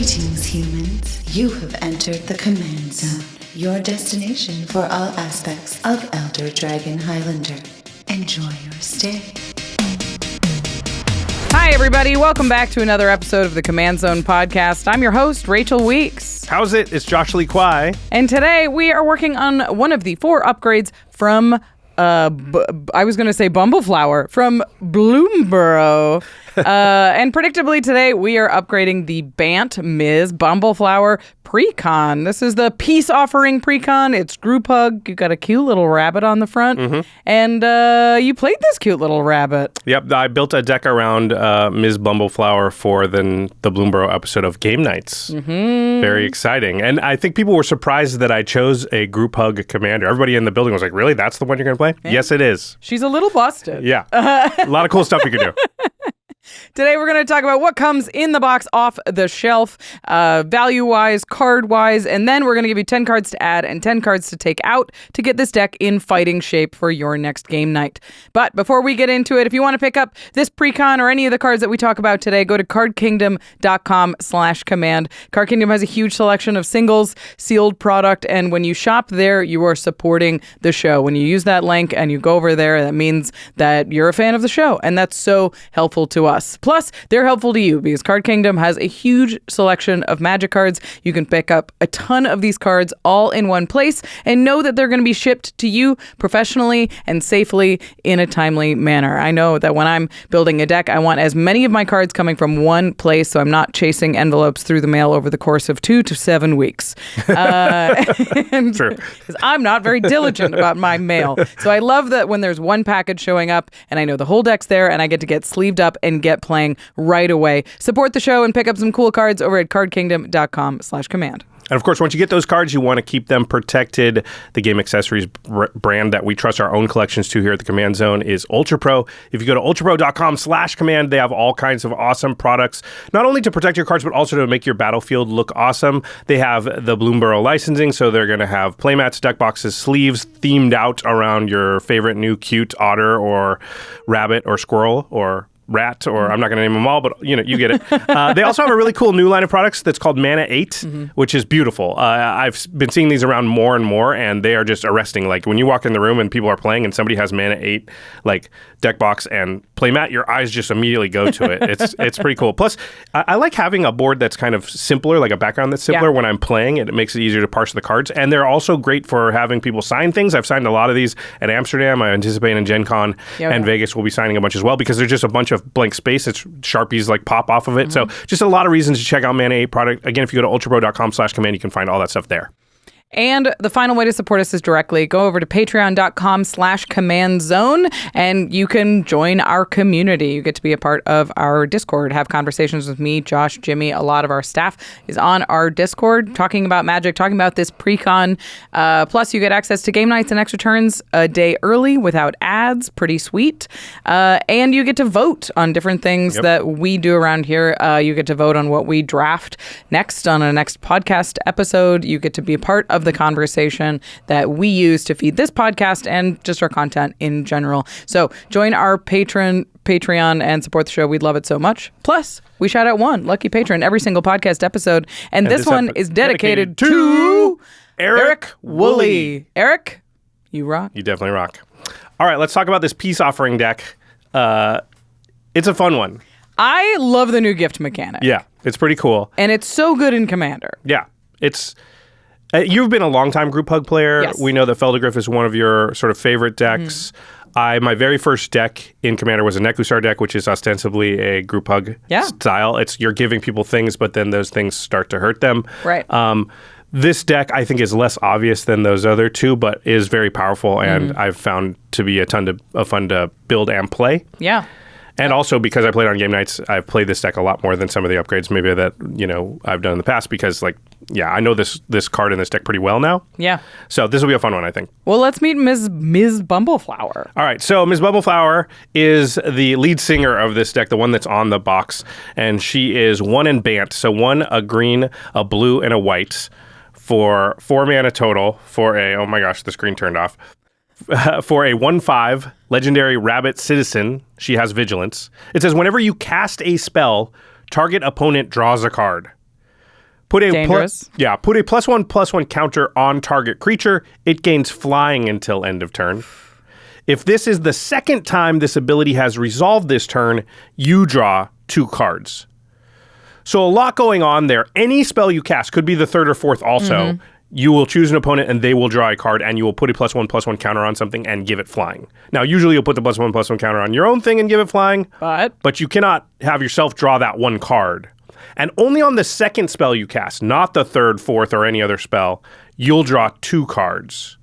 Greetings, humans. You have entered the Command Zone, your destination for all aspects of Elder Dragon Highlander. Enjoy your stay. Hi, everybody. Welcome back to another episode of the Command Zone podcast. I'm your host, Rachel Weeks. How's it? It's Josh Lee Kwai. And today we are working on one of the 4 upgrades from I was going to say Bumbleflower from Bloomburrow. And predictably today we are upgrading the Bant Ms. Bumbleflower Precon. This is the peace offering Precon. It's group hug. You got a cute little rabbit on the front. Mm-hmm. And you played this cute little rabbit. Yep, I built a deck around Ms. Bumbleflower for the Bloomburrow episode of Game Nights. Mm-hmm. Very exciting. And I think people were surprised that I chose a group hug commander. Everybody in the building was like, really? That's the one you're going to play? Yeah. Yes, it is. She's a little busted. Yeah. A lot of cool stuff you can do. Today, we're going to talk about what comes in the box off the shelf, value-wise, card-wise, and then we're going to give you 10 cards to add and 10 cards to take out to get this deck in fighting shape for your next game night. But before we get into it, if you want to pick up this Precon or any of the cards that we talk about today, go to cardkingdom.com/command. Card Kingdom has a huge selection of singles, sealed product, and when you shop there, you are supporting the show. When you use that link and you go over there, that means that you're a fan of the show, and that's so helpful to us. Plus, they're helpful to you because Card Kingdom has a huge selection of Magic cards. You can pick up a ton of these cards all in one place and know that they're going to be shipped to you professionally and safely in a timely manner. I know that when I'm building a deck, I want as many of my cards coming from one place so I'm not chasing envelopes through the mail over the course of 2 to 7 weeks. True. Because I'm not very diligent about my mail. So I love that when there's one package showing up and I know the whole deck's there and I get to get sleeved up and get playing right away. Support the show and pick up some cool cards over at cardkingdom.com/command. And of course, once you get those cards, you want to keep them protected. The game accessories brand that we trust our own collections to here at the Command Zone is ULTRAPRO. If you go to ultrapro.com/command, they have all kinds of awesome products, not only to protect your cards, but also to make your battlefield look awesome. They have the Bloomburrow licensing, so they're going to have playmats, deck boxes, sleeves themed out around your favorite new cute otter or rabbit or squirrel or rat, or I'm not going to name them all, but you get it. They also have a really cool new line of products that's called Mana 8, which is beautiful. I've been seeing these around more and more, and they are just arresting. Like when you walk in the room and people are playing and somebody has Mana 8, like deck box and playmat, your eyes just immediately go to it. It's pretty cool. Plus, I like having a board that's kind of simpler, like a background that's simpler when I'm playing. It makes it easier to parse the cards, and they're also great for having people sign things. I've signed a lot of these at Amsterdam. I anticipate in Gen Con and Vegas we'll be signing a bunch as well because there's just a bunch of blank space. It's Sharpies like pop off of it. So just a lot of reasons to check out Mana 8 product. Again, if you go to ultrapro.com/command, you can find all that stuff there. And the final way to support us is directly go over to patreon.com/commandzone and you can join our community. You get to be a part of our Discord, have conversations with me, Josh, Jimmy. A lot of our staff is on our Discord talking about Magic, talking about this Precon. Plus, you get access to game nights and extra turns a day early without ads. Pretty sweet. And you get to vote on different things that we do around here. You get to vote on what we draft next on a next podcast episode. You get to be a part of the conversation that we use to feed this podcast and just our content in general. So join our Patreon and support the show. We'd love it so much. Plus, we shout out one lucky patron every single podcast episode. And this one is dedicated to Eric Woolley. Eric, you rock. You definitely rock. All right, let's talk about this peace offering deck. It's a fun one. I love the new gift mechanic. Yeah, it's pretty cool. And it's so good in Commander. Yeah, it's... you've been a longtime group hug player. Yes. We know that Feldergriff is one of your sort of favorite decks. My very first deck in Commander was a Nekusar deck, which is ostensibly a group hug style. You're giving people things, but then those things start to hurt them. Right. This deck, I think, is less obvious than those other two, but is very powerful, and I've found to be a ton of fun to build and play. Yeah. And also because I played on game nights, I've played this deck a lot more than some of the upgrades maybe that I've done in the past because I know this card in this deck pretty well now. Yeah. So this will be a fun one, I think. Well, let's meet Ms. Bumbleflower. All right. So Ms. Bumbleflower is the lead singer of this deck, the one that's on the box, and she is 1 in Bant. So 1, a green, a blue, and a white for 4 mana total for a, oh my gosh, the screen turned off. For a 1/5 legendary rabbit citizen, she has vigilance. It says whenever you cast a spell, target opponent draws a card. Put a Dangerous. put a +1/+1 counter on target creature. It gains flying until end of turn. If this is the second time this ability has resolved this turn, you draw 2 cards. So a lot going on there. Any spell you cast, could be the third or fourth also, you will choose an opponent and they will draw a card and you will put a +1/+1 counter on something and give it flying. Now, usually you'll put the +1/+1 counter on your own thing and give it flying, but you cannot have yourself draw that one card. And only on the second spell you cast, not the third, fourth, or any other spell, you'll draw 2 cards.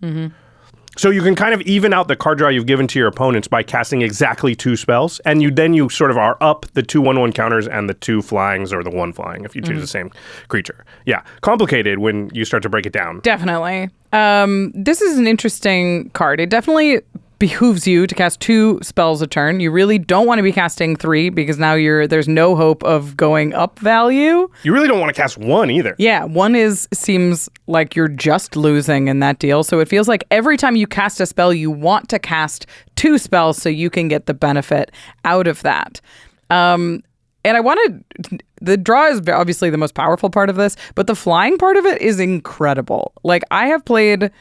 So you can kind of even out the card draw you've given to your opponents by casting exactly 2 spells, and you sort of are up the 2 1/1 counters and the 2 flyings or the 1 flying if you choose the same creature. Yeah, complicated when you start to break it down. Definitely. This is an interesting card. It definitely behooves you to cast 2 spells a turn. You really don't want to be casting 3 because now there's no hope of going up value. You really don't want to cast 1 either. Yeah, 1 seems like you're just losing in that deal. So it feels like every time you cast a spell, you want to cast 2 spells so you can get the benefit out of that. And the draw is obviously the most powerful part of this, but the flying part of it is incredible. Like, I have played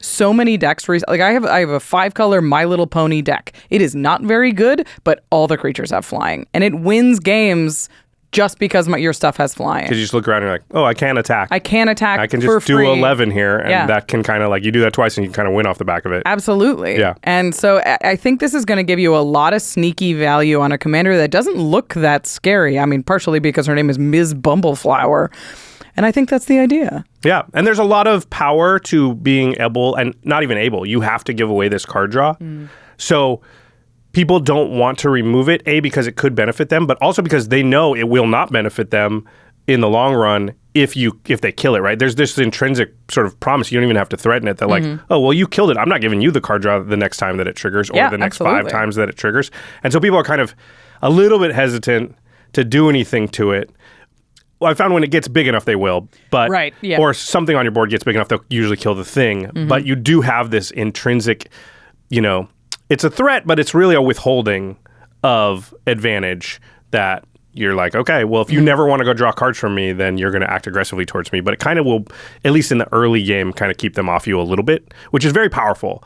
so many decks. Like, I have a 5-color My Little Pony deck. It is not very good, but all the creatures have flying, and it wins games just because your stuff has flying. Because you just look around and you're like, oh, I can attack. I can attack. I can for just do free. 11 here, and that can kind of like, you do that twice and you kind of win off the back of it. Absolutely. Yeah. And so I think this is going to give you a lot of sneaky value on a commander that doesn't look that scary. I mean, partially because her name is Ms. Bumbleflower. And I think that's the idea. Yeah, and there's a lot of power to being able, and not even able, you have to give away this card draw. So people don't want to remove it, A, because it could benefit them, but also because they know it will not benefit them in the long run if they kill it, right? There's this intrinsic sort of promise. You don't even have to threaten it that like, oh, well, you killed it. I'm not giving you the card draw the next time that it triggers or the next 5 times that it triggers. And so people are kind of a little bit hesitant to do anything to it. Well, I found when it gets big enough, they will. But or something on your board gets big enough, they'll usually kill the thing. But you do have this intrinsic, it's a threat, but it's really a withholding of advantage that you're like, okay, well, if you never want to go draw cards from me, then you're going to act aggressively towards me. But it kind of will, at least in the early game, kind of keep them off you a little bit, which is very powerful.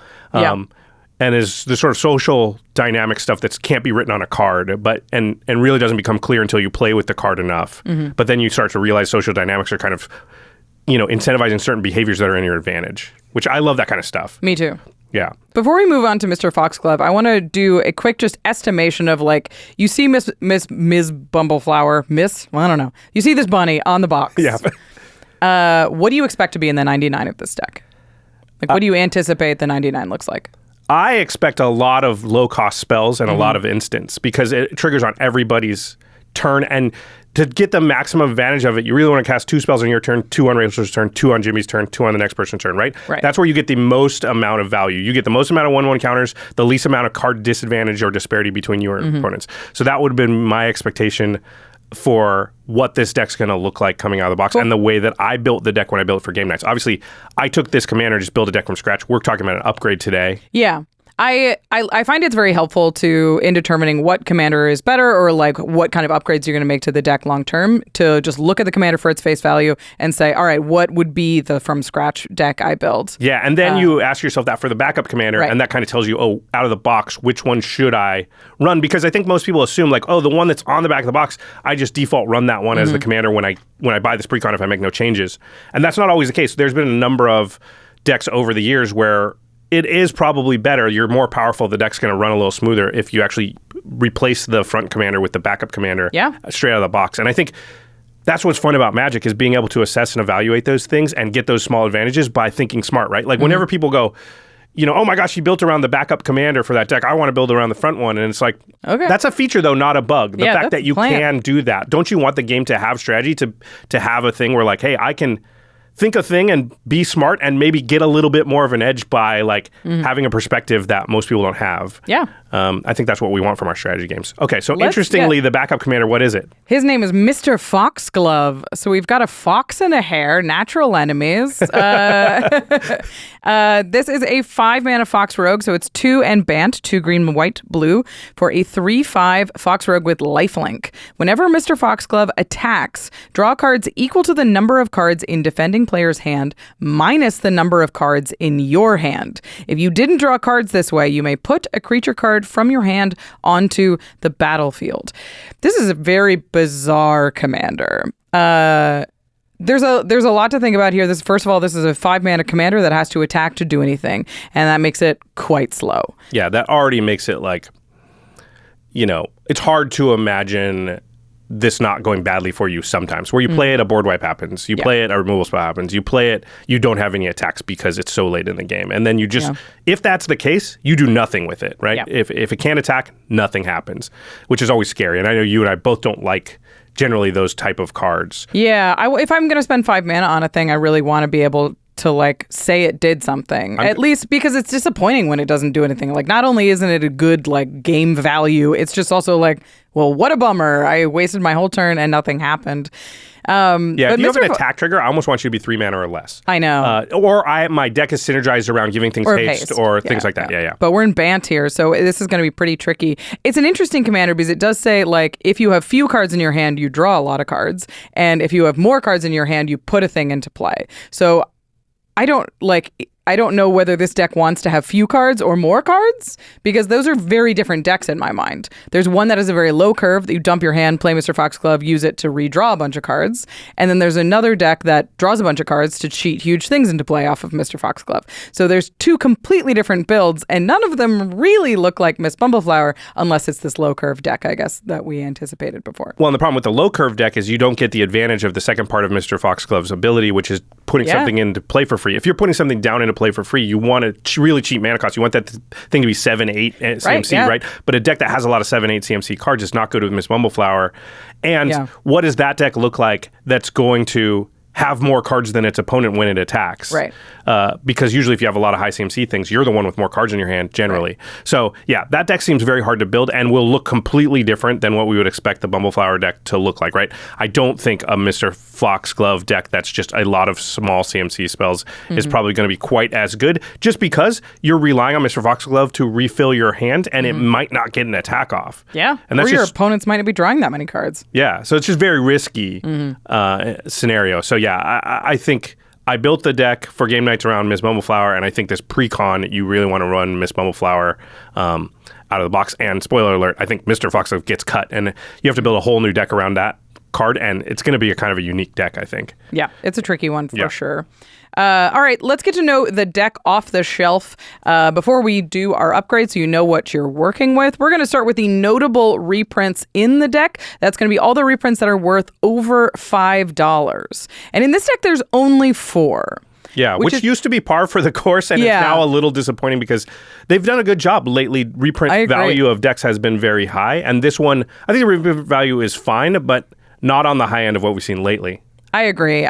And is the sort of social dynamic stuff that can't be written on a card, but and really doesn't become clear until you play with the card enough. But then you start to realize social dynamics are kind of, incentivizing certain behaviors that are in your advantage, which I love that kind of stuff. Me too. Yeah. Before we move on to Mr. Foxglove, I want to do a quick just estimation of like, you see Ms. Bumbleflower, I don't know. You see this bunny on the box. Yeah. What do you expect to be in the 99 of this deck? Like, what do you anticipate the 99 looks like? I expect a lot of low-cost spells and a lot of instants because it triggers on everybody's turn. And to get the maximum advantage of it, you really want to cast 2 spells on your turn, 2 on Rachel's turn, 2 on Jimmy's turn, 2 on the next person's turn, right? That's where you get the most amount of value. You get the most amount of 1/1 counters, the least amount of card disadvantage or disparity between your opponents. So that would have been my expectation for what this deck's going to look like coming out of the box and the way that I built the deck when I built it for game nights. Obviously, I took this commander, just built a deck from scratch. We're talking about an upgrade today. Yeah. I find it's very helpful in determining what commander is better or like what kind of upgrades you're going to make to the deck long term to just look at the commander for its face value and say, all right, what would be the from scratch deck I build? Yeah, and then you ask yourself that for the backup commander, and that kind of tells you, oh, out of the box, which one should I run? Because I think most people assume like, oh, the one that's on the back of the box, I just default run that one as the commander when I buy this Precon if I make no changes. And that's not always the case. There's been a number of decks over the years where it is probably better. You're more powerful. The deck's going to run a little smoother if you actually replace the front commander with the backup commander straight out of the box. And I think that's what's fun about Magic is being able to assess and evaluate those things and get those small advantages by thinking smart, right? Like whenever people go, oh my gosh, you built around the backup commander for that deck. I want to build around the front one. And it's like, that's a feature though, not a bug. The fact that you can do that. Don't you want the game to have strategy to have a thing where like, hey, I can think a thing and be smart and maybe get a little bit more of an edge by like having a perspective that most people don't have. Yeah. I think that's what we want from our strategy games. Okay, so interestingly, the backup commander, what is it? His name is Mr. Foxglove. So we've got a fox and a hare, natural enemies. This is a 5-mana Fox Rogue, so it's 2 and Bant, 2 green, white, blue, for a 3/5 Fox Rogue with lifelink. Whenever Mr. Foxglove attacks, draw cards equal to the number of cards in defending player's hand minus the number of cards in your hand. If you didn't draw cards this way, you may put a creature card from your hand onto the battlefield. This is a very bizarre commander. There's a lot to think about here. First of all, this is a 5-mana commander that has to attack to do anything, and that makes it quite slow. Yeah, that already makes it like, it's hard to imagine this not going badly for you sometimes. Where you play it, a board wipe happens. You play it, a removal spell happens. You play it, you don't have any attacks because it's so late in the game. And then you just, if that's the case, you do nothing with it, right? Yeah. If it can't attack, nothing happens, which is always scary. And I know you and I both don't like generally those type of cards. Yeah, if I'm going to spend 5 mana on a thing, I really want to be able to like say it did something, at least, because it's disappointing when it doesn't do anything. Like, not only isn't it a good like game value, it's just also like, well, what a bummer. I wasted my whole turn and nothing happened. If you have an attack trigger, I almost want you to be 3 mana or less. I know. My deck is synergized around giving things haste or things like that. Yeah. But we're in Bant here, so this is going to be pretty tricky. It's an interesting commander because it does say, like, if you have few cards in your hand, you draw a lot of cards. And if you have more cards in your hand, you put a thing into play. So I don't know whether this deck wants to have few cards or more cards, because those are very different decks in my mind. There's one that has a very low curve that you dump your hand, play Mr. Foxglove, use it to redraw a bunch of cards. And then there's another deck that draws a bunch of cards to cheat huge things into play off of Mr. Foxglove. So there's 2 completely different builds, and none of them really look like Miss Bumbleflower unless it's this low curve deck, I guess, that we anticipated before. Well, and the problem with the low curve deck is you don't get the advantage of the second part of Mr. Foxglove's ability, which is putting something into play for free. If you're putting something down into play for free, you want to really cheap mana cost. You want that thing to be 7-8 CMC, right? But a deck that has a lot of 7-8 CMC cards is not good with Miss Bumbleflower. And what does that deck look like that's going to have more cards than its opponent when it attacks? Right. Because usually if you have a lot of high CMC things, you're the one with more cards in your hand generally. Right. So yeah, that deck seems very hard to build and will look completely different than what we would expect the Bumbleflower deck to look like, right? I don't think a Mr. Foxglove deck that's just a lot of small CMC spells is probably going to be quite as good, just because you're relying on Mr. Foxglove to refill your hand and it might not get an attack off. Yeah, and that's or your opponents might not be drawing that many cards. Yeah, so it's just very risky scenario. So yeah, I think I built the deck for game nights around Miss Bumbleflower, and I think this pre-con, you really want to run Miss Bumbleflower out of the box. And spoiler alert, I think Mr. Foxglove gets cut, and you have to build a whole new deck around that card, and it's going to be a kind of a unique deck, I think. Yeah, it's a tricky one for sure. All right, let's get to know the deck off the shelf before we do our upgrade, so you know what you're working with. We're going to start with the notable reprints in the deck. That's going to be all the reprints that are worth over $5. And in this deck, there's only 4. Yeah, which used to be par for the course, and it's now a little disappointing because they've done a good job lately. Reprint value of decks has been very high, and this one, I think the reprint value is fine, but not on the high end of what we've seen lately. I agree.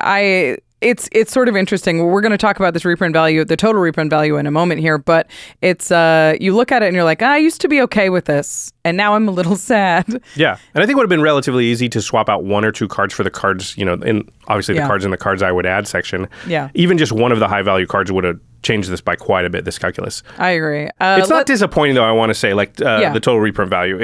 It's sort of interesting. We're going to talk about this reprint value, the total reprint value, in a moment here, but it's you look at it and you're like, I used to be okay with this, and now I'm a little sad. Yeah, and I think it would have been relatively easy to swap out 1 or 2 cards for the cards, in obviously the cards in the cards I would add section. Yeah. Even just one of the high value cards would have changed this by quite a bit, this calculus. I agree. It's not disappointing, though, I want to say, the total reprint value.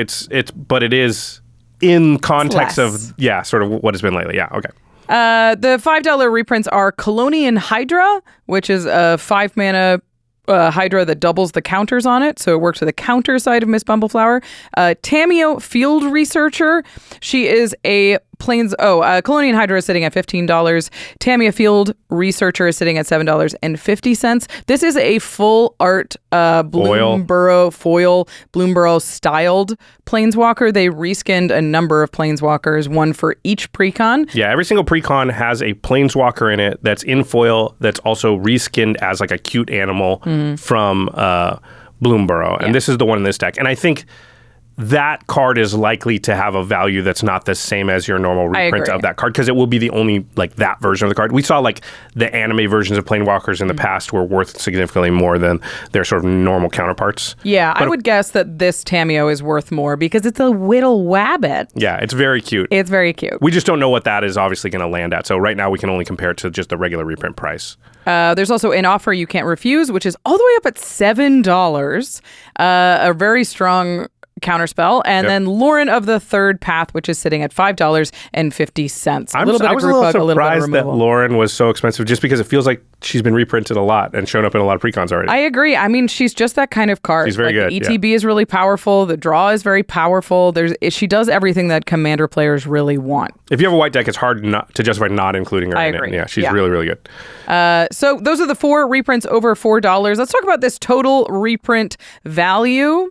But it is in context of, sort of what it's been lately. Yeah, okay. The $5 reprints are Colonian Hydra, which is a 5-mana Hydra that doubles the counters on it, so it works with the counter side of Miss Bumbleflower. Tameo, Field Researcher. She is a Colonian Hydra is sitting at $15. Tamia Field Researcher is sitting at $7.50. This is a full art Bloomburrow foil, Bloomburrow styled planeswalker. They reskinned a number of planeswalkers, one for each precon. Yeah, every single precon has a planeswalker in it that's in foil that's also reskinned as like a cute animal from Bloomburrow. And this is the one in this deck. And I think that card is likely to have a value that's not the same as your normal reprint of that card, because it will be the only like that version of the card. We saw like the anime versions of Planewalkers in the past were worth significantly more than their sort of normal counterparts. Yeah, but I would guess that this Tameo is worth more because it's a Whittle Wabbit. Yeah, it's very cute. It's very cute. We just don't know what that is obviously going to land at. So right now we can only compare it to just the regular reprint price. There's also an offer you can't refuse, which is all the way up at $7. A very strong counterspell, and then Lauren of the Third Path, which is sitting at $5.50. I was a little surprised that Lauren was so expensive, just because it feels like she's been reprinted a lot and shown up in a lot of precons already. I agree. I mean, she's just that kind of card. She's very good. ETB is really powerful. The draw is very powerful. She does everything that Commander players really want. If you have a white deck, it's hard not to justify not including her in agree. it. Yeah, she's really, really good. So those are the 4 reprints over $4. Let's talk about this total reprint value,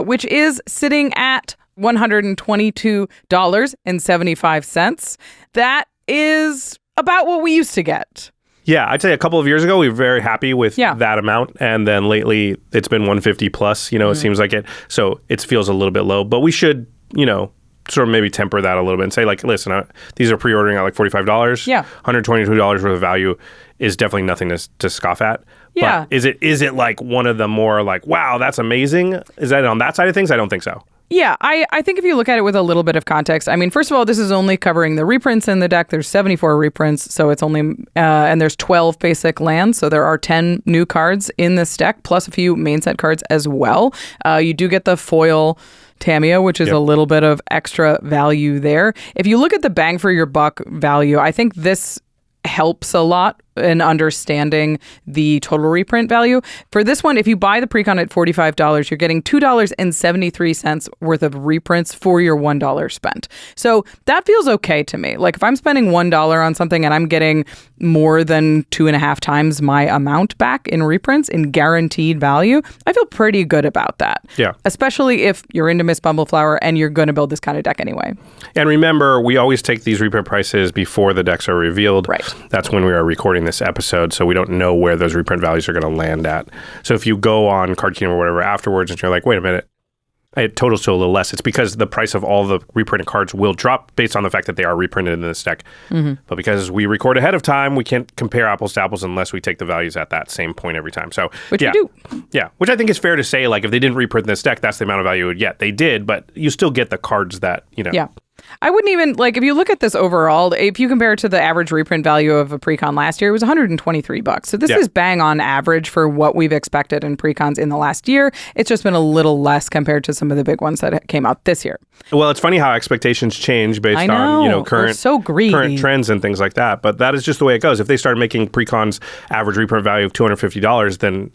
which is sitting at $122.75. That is about what we used to get. Yeah, I'd say a couple of years ago, we were very happy with that amount. And then lately, it's been 150 plus, it seems like it. So it feels a little bit low. But we should, sort of maybe temper that a little bit and say, like, listen, these are pre-ordering at like $45. Yeah. $122 worth of value is definitely nothing to scoff at. Yeah. But is it like one of the more like, wow, that's amazing? Is that on that side of things? I don't think so. Yeah, I think if you look at it with a little bit of context, I mean, first of all, this is only covering the reprints in the deck. There's 74 reprints, so it's only, and there's 12 basic lands, so there are 10 new cards in this deck, plus a few main set cards as well. You do get the foil Tameo, which is a little bit of extra value there. If you look at the bang for your buck value, I think this helps a lot in understanding the total reprint value. For this one, if you buy the Precon at $45, you're getting $2.73 worth of reprints for your $1 spent. So that feels okay to me. Like if I'm spending $1 on something and I'm getting more than 2.5 times my amount back in reprints in guaranteed value, I feel pretty good about that. Yeah. Especially if you're into Miss Bumbleflower and you're going to build this kind of deck anyway. And remember, we always take these reprint prices before the decks are revealed. Right. That's when we are recording this episode, so we don't know where those reprint values are going to land at. So if you go on Card Kingdom or whatever afterwards and you're like, wait a minute, it totals to a little less, it's because the price of all the reprinted cards will drop based on the fact that they are reprinted in this deck. Mm-hmm. But because we record ahead of time, we can't compare apples to apples unless we take the values at that same point every time. So which we do. Yeah, which I think is fair to say, like if they didn't reprint this deck, that's the amount of value you would get. They did, but you still get the cards that, Yeah. I wouldn't even, like, if you look at this overall, if you compare it to the average reprint value of a Precon last year, it was $123. So this is bang on average for what we've expected in Precons in the last year. It's just been a little less compared to some of the big ones that came out this year. Well, it's funny how expectations change based on, current trends and things like that. But that is just the way it goes. If they start making Precon's average reprint value of $250, then,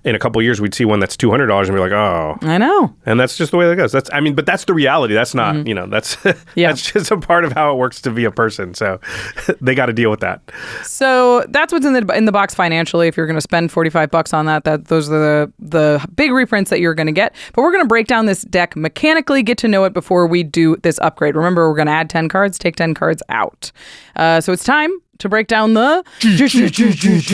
in a couple of years, we'd see one that's $200 and be like, oh. I know. And that's just the way it goes. But that's the reality. That's not, that's just a part of how it works to be a person. So they got to deal with that. So that's what's in the box financially. If you're going to spend $45 on those are the big reprints that you're going to get. But we're going to break down this deck mechanically, get to know it before we do this upgrade. Remember, we're going to add 10 cards, take 10 cards out. So it's time to break down the stats.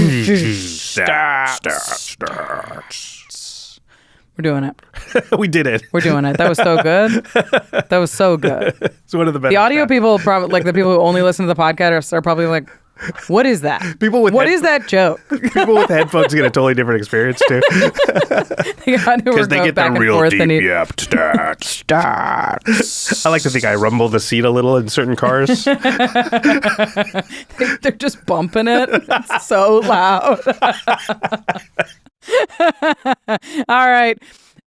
We're doing it. We did it. We're doing it. That was so good. That was so good. It's one of the best. The audio people, probably like the people who only listen to the podcast, are probably like, what is that? What is that joke? People with headphones get a totally different experience too. Because they get the real deep stats. I like to think I rumble the seat a little in certain cars. They're just bumping it. It's so loud. All right.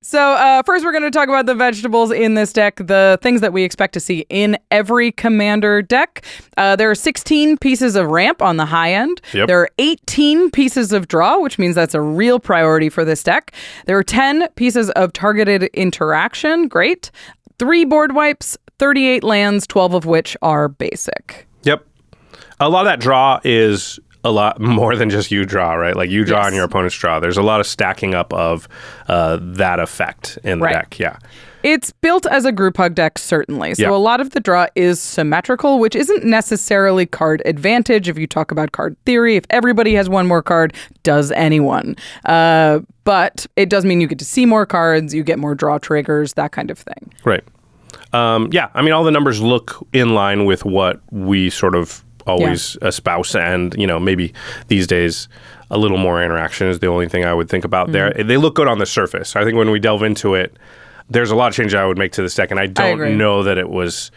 So first we're going to talk about the vegetables in this deck, the things that we expect to see in every Commander deck. There are 16 pieces of ramp on the high end. Yep. There are 18 pieces of draw, which means that's a real priority for this deck. There are 10 pieces of targeted interaction. Great. 3 board wipes, 38 lands, 12 of which are basic. Yep. A lot of that draw is a lot more than just you draw, right? Like you draw and your opponents draw. There's a lot of stacking up of that effect in the deck. Yeah. It's built as a group hug deck, certainly. So a lot of the draw is symmetrical, which isn't necessarily card advantage. If you talk about card theory, if everybody has one more card, does anyone? But it does mean you get to see more cards, you get more draw triggers, that kind of thing. Right. Yeah, I mean, all the numbers look in line with what we sort of always espouse, and, you know, maybe these days a little more interaction is the only thing I would think about there. They look good on the surface. I think when we delve into it, there's a lot of changes I would make to this deck, and I don't know that it was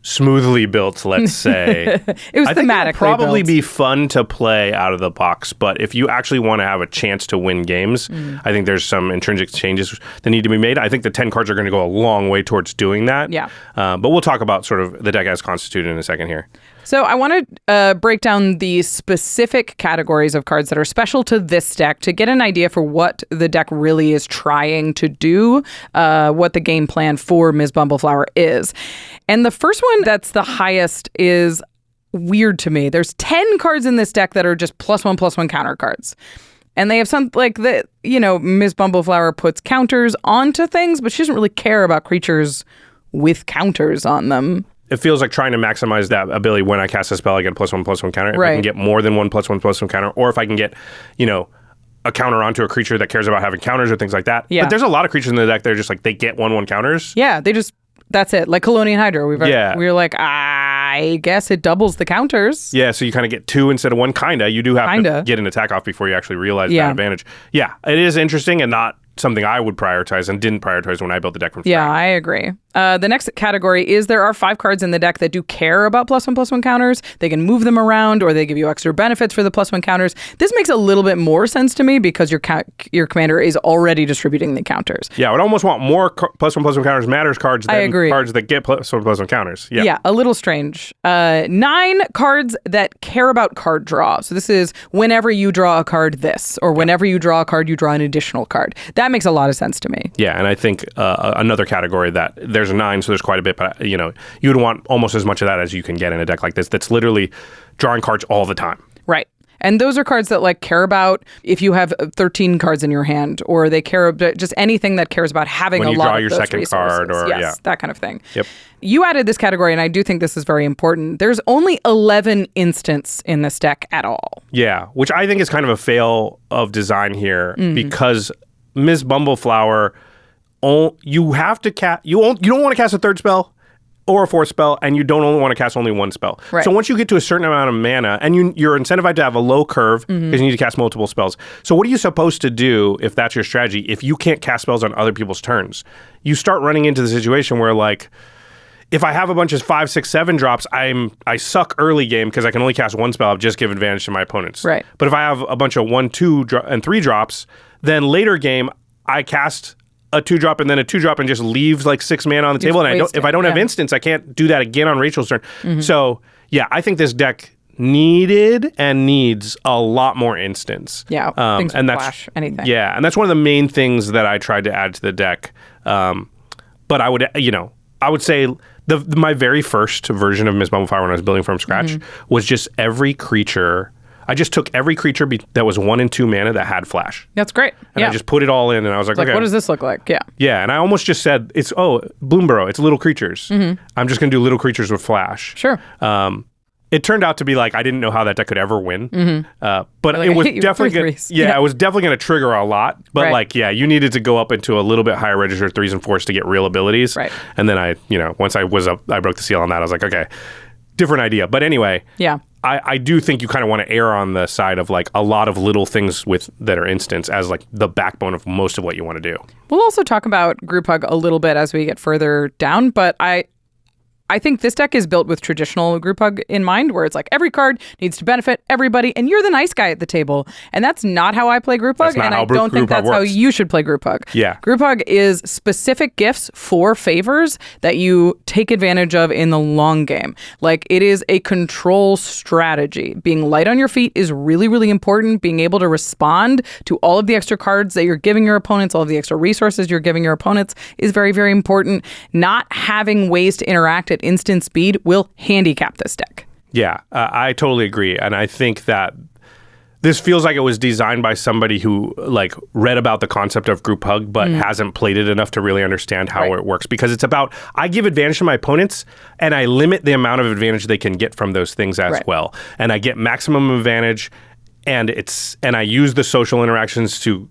smoothly built, let's say. It was I think thematically it'll probably built. be fun to play out of the box, but if you actually want to have a chance to win games, I think there's some intrinsic changes that need to be made. I think the 10 cards are going to go a long way towards doing that. Yeah. But we'll talk about sort of the deck as constituted in a second here. So I want to break down the specific categories of cards that are special to this deck to get an idea for what the deck really is trying to do, what the game plan for Ms. Bumbleflower is. And the first one that's the highest is weird to me. There's 10 cards in this deck that are just +1/+1 counter cards. And they have some, like, the, you know, Ms. Bumbleflower puts counters onto things, but she doesn't really care about creatures with counters on them. It feels like trying to maximize that ability. When I cast a spell, I get a +1/+1 counter. If Right. I can get more than one +1/+1 counter, or if I can get, you know, a counter onto a creature that cares about having counters or things like that. Yeah. But there's a lot of creatures in the deck that are just like, they get 1/1 counters. Yeah, they just, that's it. Like Colonian Hydra. We were like, I guess it doubles the counters. Yeah, so you kind of get 2 instead of 1, kinda. You do have to get an attack off before you actually realize that advantage. Yeah, it is interesting and not something I would prioritize and didn't prioritize when I built the deck from scratch. Yeah, I agree. The next category is there are 5 cards in the deck that do care about +1/+1 counters. They can move them around, or they give you extra benefits for the +1 counters. This makes a little bit more sense to me because your commander is already distributing the counters. Yeah, I would almost want more +1/+1 counters matters cards than cards that get +1/+1 counters. Yeah, a little strange. 9 cards that care about card draw. So this is whenever you draw a card or whenever you draw a card, you draw an additional card. That makes a lot of sense to me. Yeah, and I think another category that there's a 9, so there's quite a bit, but you know, you would want almost as much of that as you can get in a deck like this that's literally drawing cards all the time. Right. And those are cards that like care about if you have 13 cards in your hand, or they care about just anything that cares about having a lot of those when you draw your second card, or that kind of thing. Yep. You added this category, and I do think this is very important. There's only 11 instants in this deck at all. Yeah, which I think is kind of a fail of design here because Ms. Bumbleflower, you have to cast. You don't want to cast a 3rd spell or a 4th spell, and you don't only want to cast only 1 spell. Right. So once you get to a certain amount of mana, and you're incentivized to have a low curve because you need to cast multiple spells. So what are you supposed to do if that's your strategy? If you can't cast spells on other people's turns, you start running into the situation where, like, if I have a bunch of 5, 6, 7 drops, I suck early game because I can only cast 1 spell. I'll just give advantage to my opponents. Right. But if I have a bunch of 1, 2, and 3 drops, then later game I cast a 2-drop and then a 2-drop and just leaves like 6 mana on the table. And if I don't have instants, I can't do that again on Rachel's turn. So yeah, I think this deck needed and needs a lot more instants. Yeah, things and that's flash anything. Yeah, and that's one of the main things that I tried to add to the deck. But I would say my very first version of Ms. Bumblefire when I was building from scratch was just every creature. I just took every creature that was 1 and 2 mana that had flash. That's great. And I just put it all in, and I was like, okay. What does this look like? Yeah. Yeah, and I almost just said, Bloomburrow, it's little creatures. I'm just going to do little creatures with flash. Sure. It turned out to be like, I didn't know how that deck could ever win. But it was definitely it was definitely going to trigger a lot. But you needed to go up into a little bit higher register 3s and 4s to get real abilities. Right. And then once I was up, I broke the seal on that. I was like, okay, different idea. But anyway. Yeah. I do think you kind of want to err on the side of like a lot of little things that are instants as like the backbone of most of what you want to do. We'll also talk about Group Hug a little bit as we get further down, but I think this deck is built with traditional Group Hug in mind, where it's like every card needs to benefit everybody, and you're the nice guy at the table. And that's not how I play Group Hug, and I don't think that's how you should play Group Hug. Yeah. Group Hug is specific gifts for favors that you take advantage of in the long game. Like, it is a control strategy. Being light on your feet is really, really important. Being able to respond to all of the extra cards that you're giving your opponents, all of the extra resources you're giving your opponents is very, very important. Not having ways to interact at instant speed will handicap this deck. Yeah, I totally agree. And I think that this feels like it was designed by somebody who like read about the concept of group hug but hasn't played it enough to really understand how it works, because it's about I give advantage to my opponents and I limit the amount of advantage they can get from those things as well, and I get maximum advantage, and I use the social interactions to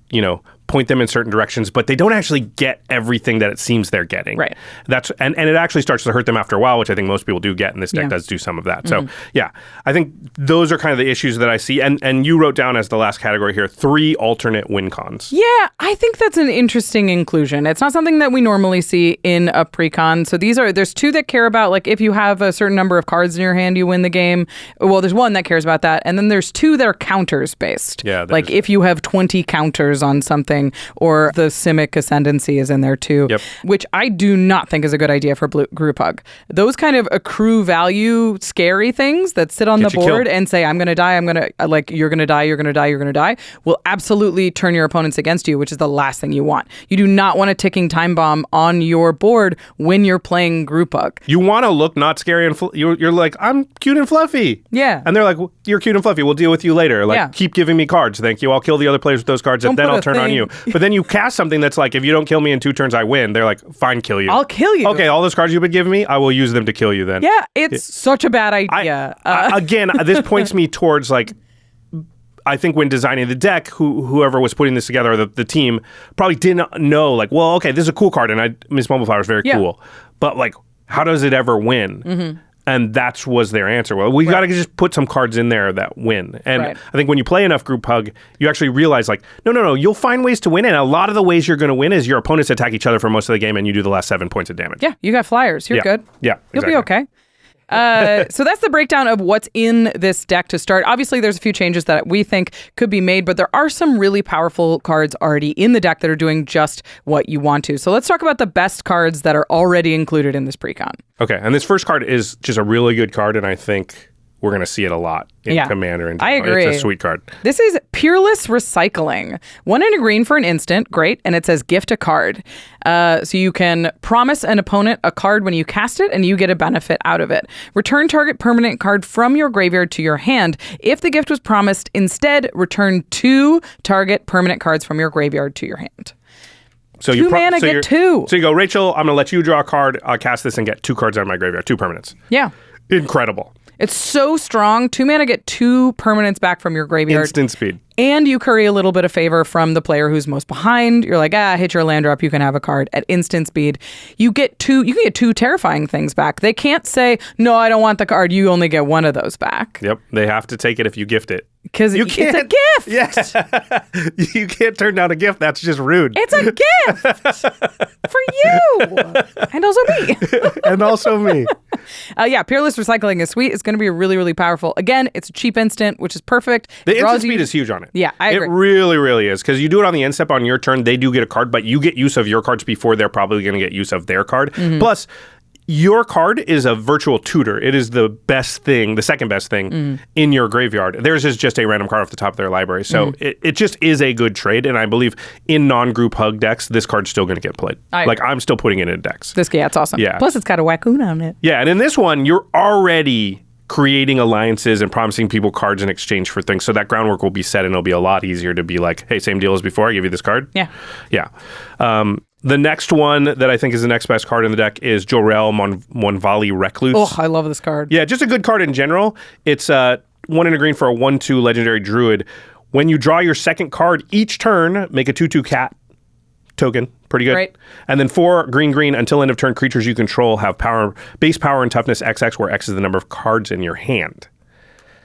point them in certain directions, but they don't actually get everything that it seems they're getting. Right. That's and it actually starts to hurt them after a while, which I think most people do get, and this deck does do some of that. So yeah, I think those are kind of the issues that I see. And you wrote down as the last category here 3 alternate win cons. Yeah, I think that's an interesting inclusion. It's not something that we normally see in a Precon. So there's 2 that care about like if you have a certain number of cards in your hand, you win the game. Well, there's 1 that cares about that, and then there's 2 that are counters based. Yeah, like if you have 20 counters on something, or the Simic Ascendancy is in there too, which I do not think is a good idea for group hug. Those kind of accrue value, scary things that sit on the board and say, I'm going to die, you're going to die, you're going to die, you're going to die, will absolutely turn your opponents against you, which is the last thing you want. You do not want a ticking time bomb on your board when you're playing group hug. You want to look not scary and you're like, I'm cute and fluffy. Yeah. And they're like, well, you're cute and fluffy. We'll deal with you later. Like, keep giving me cards. Thank you. I'll kill the other players with those cards, and then I'll turn on you. But then you cast something that's like, if you don't kill me in 2 turns, I win. They're like, fine, kill you. I'll kill you. Okay, all those cards you've been giving me, I will use them to kill you then. Yeah, it's such a bad idea. Again, this points me towards like, I think when designing the deck, whoever was putting this together, the team, probably didn't know like, well, okay, this is a cool card, and Miss Mumbleflower is very cool. But like, how does it ever win? And that was their answer. Well, we got to just put some cards in there that win. And I think when you play enough group hug, you actually realize like, no, you'll find ways to win. And a lot of the ways you're going to win is your opponents attack each other for most of the game, and you do the last 7 points of damage. Yeah, you got flyers. You're good. Yeah, You'll be okay. So that's the breakdown of what's in this deck to start. Obviously, there's a few changes that we think could be made, but there are some really powerful cards already in the deck that are doing just what you want to. So let's talk about the best cards that are already included in this Precon. Okay, and this first card is just a really good card, and I think we're going to see it a lot in Commander. And I agree. It's a sweet card. This is Peerless Recycling. 1 and a green for an instant. Great. And it says gift a card. So you can promise an opponent a card when you cast it, and you get a benefit out of it. Return target permanent card from your graveyard to your hand. If the gift was promised, instead, return 2 target permanent cards from your graveyard to your hand. So 2 mana, get 2. So you go, Rachel, I'm going to let you draw a card. I'll cast this and get 2 cards out of my graveyard. 2 permanents. Yeah. Incredible. It's so strong. 2 mana, get 2 permanents back from your graveyard. Instant speed. And you curry a little bit of favor from the player who's most behind. You're like, hit your land drop, you can have a card at instant speed. You can get 2 terrifying things back. They can't say, no, I don't want the card. You only get 1 of those back. Yep. They have to take it if you gift it. Because it's a gift. Yes. You can't turn down a gift. That's just rude. It's a gift for you. And also me. And also me. Peerless Recycling is sweet. It's going to be really, really powerful. Again, it's a cheap instant, which is perfect. The instant speed is huge on it. Yeah, I agree. It really, really is. Because you do it on the end step on your turn, they do get a card, but you get use of your cards before they're probably going to get use of their card. Plus, your card is a virtual tutor. It is the best thing, the second best thing in your graveyard. Theirs is just a random card off the top of their library. So it just is a good trade. And I believe in non-group hug decks, this card's still going to get played. I'm still putting it in decks. It's awesome. Yeah. Plus, it's got a Wacoon on it. Yeah, and in this one, you're already creating alliances and promising people cards in exchange for things. So that groundwork will be set, and it'll be a lot easier to be like, hey, same deal as before. I give you this card. Yeah. Yeah. The next one that I think is the next best card in the deck is Jorel Monvali Recluse. Oh, I love this card. Yeah, just a good card in general. It's 1 and a green for a 1/2 legendary druid. When you draw your second card each turn, make a 2/2 cat token. Pretty good. Right. And then 4 green until end of turn, creatures you control have base power and toughness XX, where X is the number of cards in your hand.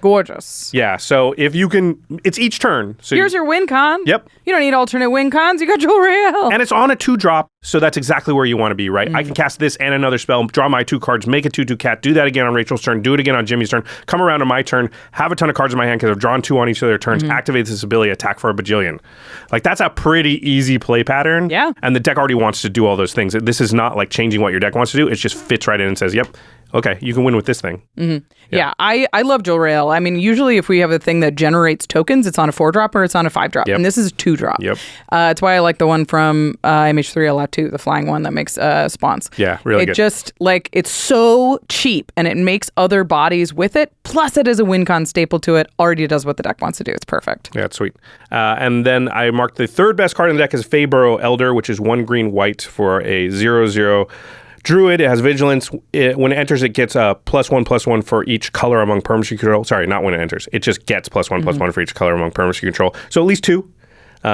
Gorgeous. Yeah, so if you can, it's each turn. So here's your win con. Yep. You don't need alternate win cons. You got Jorel. And it's on a 2-drop, so that's exactly where you want to be, right? I can cast this and another spell, draw my 2 cards, make a 2/2 cat, do that again on Rachel's turn, do it again on Jimmy's turn, come around on my turn, have a ton of cards in my hand because I've drawn 2 on each of their turns, activate this ability, attack for a bajillion. Like, that's a pretty easy play pattern. Yeah. And the deck already wants to do all those things. This is not like changing what your deck wants to do. It just fits right in and says, yep, okay, you can win with this thing. Yeah, I love Jewel Rail. I mean, usually if we have a thing that generates tokens, it's on a 4-drop or it's on a 5-drop. Yep. And this is a 2-drop. Yep. It's why I like the one from MH3 a lot too, the flying one that makes spawns. Yeah, really good. It just, like, it's so cheap and it makes other bodies with it. Plus it is a win-con staple to it. Already does what the deck wants to do. It's perfect. Yeah, it's sweet. And then I marked the third best card in the deck is Bloomburrow Elder, which is 1 green-white for a 0/0 Druid. It has vigilance. When it enters, it gets a +1/+1 for each color among permanents you control. Sorry, not when it enters. It just gets +1/+1 for each color among permanents you control. So at least 2.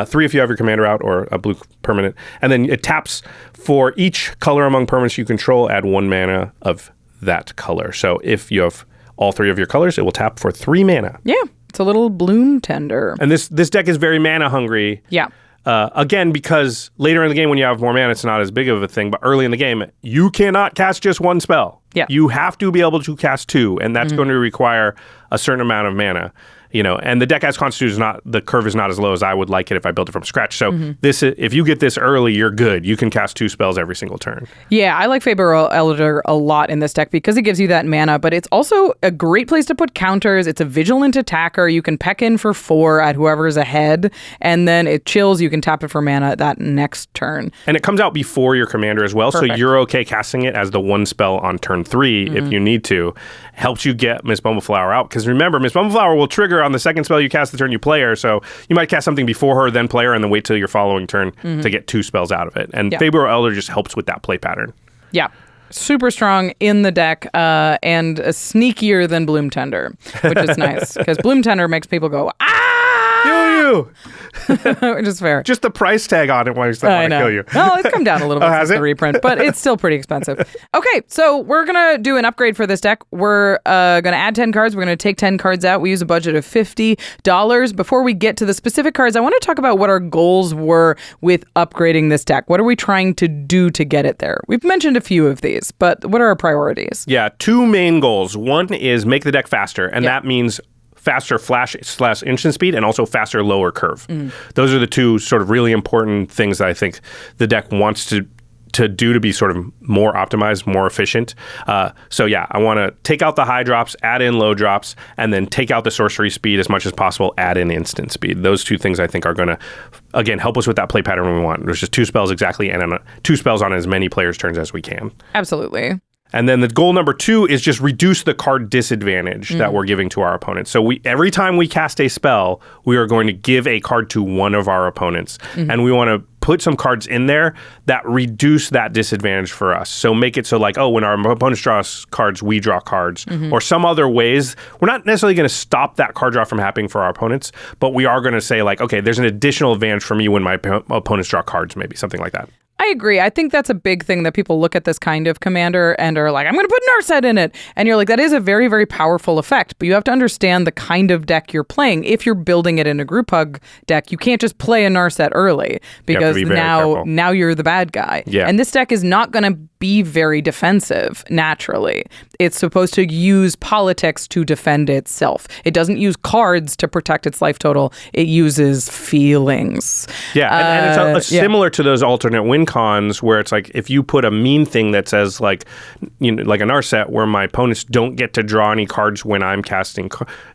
3 if you have your commander out or a blue permanent. And then it taps for each color among permanents you control, add 1 mana of that color. So if you have all 3 of your colors, it will tap for 3 mana. Yeah, it's a little bloom tender. And this deck is very mana hungry. Yeah. Again, because later in the game when you have more mana, it's not as big of a thing. But early in the game, you cannot cast just 1 spell. Yeah. You have to be able to cast 2, and that's going to require a certain amount of mana. And the deck as constituted the curve is not as low as I would like it if I built it from scratch. So if you get this early, you're good. You can cast 2 spells every single turn. Yeah, I like Bloomburrow Elder a lot in this deck because it gives you that mana, but it's also a great place to put counters. It's a vigilant attacker. You can peck in for 4 at whoever's ahead, and then it chills. You can tap it for mana that next turn. And it comes out before your commander as well, Perfect. so you're okay casting it as the 1 spell on turn 3 if you need to. Helps you get Miss Bumbleflower out, because remember, Miss Bumbleflower will trigger on the second spell you cast the turn you play her, so you might cast something before her, then play her, and then wait till your following turn to get 2 spells out of it. And Bloomburrow Elder just helps with that play pattern. Yeah. Super strong in the deck and sneakier than Bloom Tender, which is nice because Bloom Tender makes people go, Kill you! Which is fair. Just the price tag on it when I want to kill you. No, it's come down a little bit has since it? the reprint, but it's still pretty expensive. Okay, so we're going to do an upgrade for this deck. We're going to add 10 cards. We're going to take 10 cards out. We use a budget of $50. Before we get to the specific cards, I want to talk about what our goals were with upgrading this deck. What are we trying to do to get it there? We've mentioned a few of these, but what are our priorities? Yeah, 2 main goals. One is make the deck faster, and that means faster flash/instant speed and also faster lower curve. Those are the 2 sort of really important things that I think the deck wants to do to be sort of more optimized, more efficient. So yeah, I want to take out the high drops, add in low drops, and then take out the sorcery speed as much as possible, add in instant speed. Those 2 things I think are going to, again, help us with that play pattern we want. There's just 2 spells exactly, and 2 spells on as many players' turns as we can. Absolutely. And then the goal number 2 is just reduce the card disadvantage that we're giving to our opponents. So every time we cast a spell, we are going to give a card to one of our opponents. And we want to put some cards in there that reduce that disadvantage for us. So make it so like, when our opponents draw cards, we draw cards. Or some other ways. We're not necessarily going to stop that card draw from happening for our opponents, but we are going to say like, okay, there's an additional advantage for me when my opponents draw cards, maybe something like that. I agree. I think that's a big thing that people look at this kind of commander and are like, I'm going to put Narset in it. And you're like, that is a very, very powerful effect. But you have to understand the kind of deck you're playing. If you're building it in a group hug deck, you can't just play a Narset early because now you're the bad guy. Yeah. And this deck is not going to be very defensive naturally. It's supposed to use politics to defend itself. It doesn't use cards to protect its life total. It uses feelings. Yeah, and it's similar to those alternate win cons where it's like if you put a mean thing that says like, like a Narset where my opponents don't get to draw any cards when I'm casting,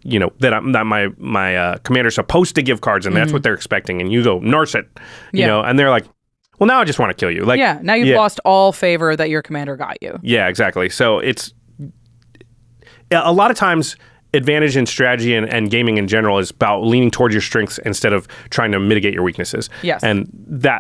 that my commander's supposed to give cards and that's what they're expecting, and you go Narset, and they're like, well, now I just want to kill you. Like, now you've lost all favor that your commander got you. Yeah, exactly. So it's a lot of times advantage in strategy and gaming in general is about leaning towards your strengths instead of trying to mitigate your weaknesses. Yes. And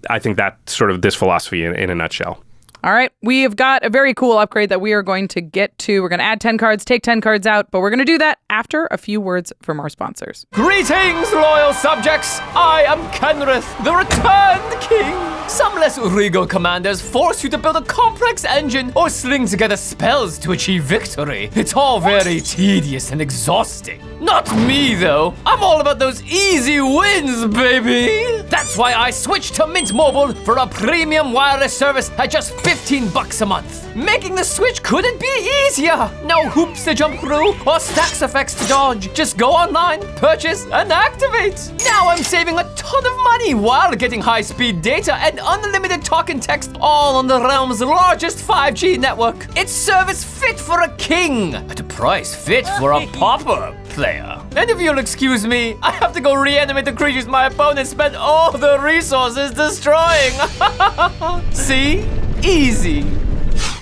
I think that's sort of this philosophy in a nutshell. All right, we have got a very cool upgrade that we are going to get to. We're going to add 10 cards, take 10 cards out, but we're going to do that after a few words from our sponsors. Greetings, loyal subjects! I am Kenrith, the returned king! Some less regal commanders force you to build a complex engine or sling together spells to achieve victory. It's all very tedious and exhausting. Not me, though. I'm all about those easy wins, baby! That's why I switched to Mint Mobile for a premium wireless service at just $15 a month. Making the switch couldn't be easier. No hoops to jump through or stacks effects to dodge. Just go online, purchase, and activate. Now I'm saving a ton of money while getting high-speed data and unlimited talk and text, all on the realm's largest 5G network. It's service fit for a king, at a price fit for a pauper player. And if you'll excuse me, I have to go reanimate the creatures my opponent spent all the resources destroying. See? Easy.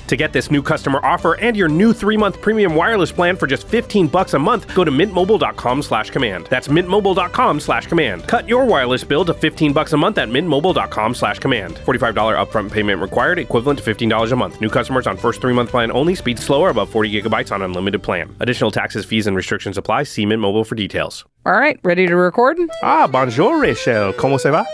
To get this new customer offer and your new 3-month premium wireless plan for just $15 a month, go to mintmobile.com/command. That's mintmobile.com/command. Cut your wireless bill to $15 a month at mintmobile.com/command. $45 upfront payment required, equivalent to $15 a month. New customers on first 3-month plan only. Speed slower, above 40 gigabytes on unlimited plan. Additional taxes, fees, and restrictions apply. See Mint Mobile for details. All right, ready to record? Bonjour, Rachel. ¿Cómo se va?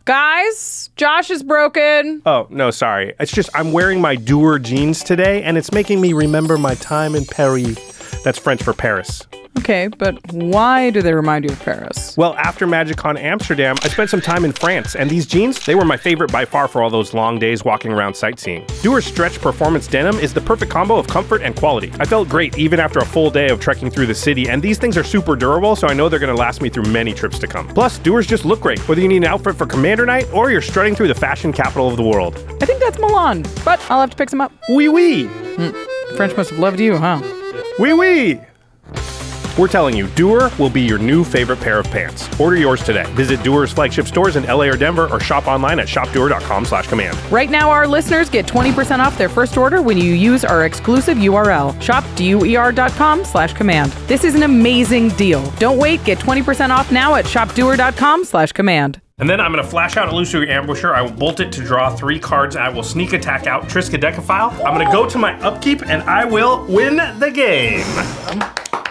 Guys, Josh is broken. Oh, no, sorry. It's just I'm wearing my DUER jeans today, and it's making me remember my time in Paris. That's French for Paris. Okay, but why do they remind you of Paris? Well, after MagicCon Amsterdam, I spent some time in France, and these jeans, they were my favorite by far for all those long days walking around sightseeing. DUER Stretch Performance Denim is the perfect combo of comfort and quality. I felt great even after a full day of trekking through the city, and these things are super durable, so I know they're going to last me through many trips to come. Plus, DUERs just look great, whether you need an outfit for Commander Night or you're strutting through the fashion capital of the world. I think that's Milan, but I'll have to pick some up. Oui, oui. French must have loved you, huh? Oui, oui. We're telling you, DUER will be your new favorite pair of pants. Order yours today. Visit DUER's flagship stores in LA or Denver or shop online at shopduer.com/command. Right now, our listeners get 20% off their first order when you use our exclusive URL, shopduer.com/command. This is an amazing deal. Don't wait, get 20% off now at shopduer.com/command. And then I'm going to flash out Illusory Ambusher. I will bolt it to draw 3 cards. I will sneak attack out Triskaidekaphile. I'm going to go to my upkeep and I will win the game.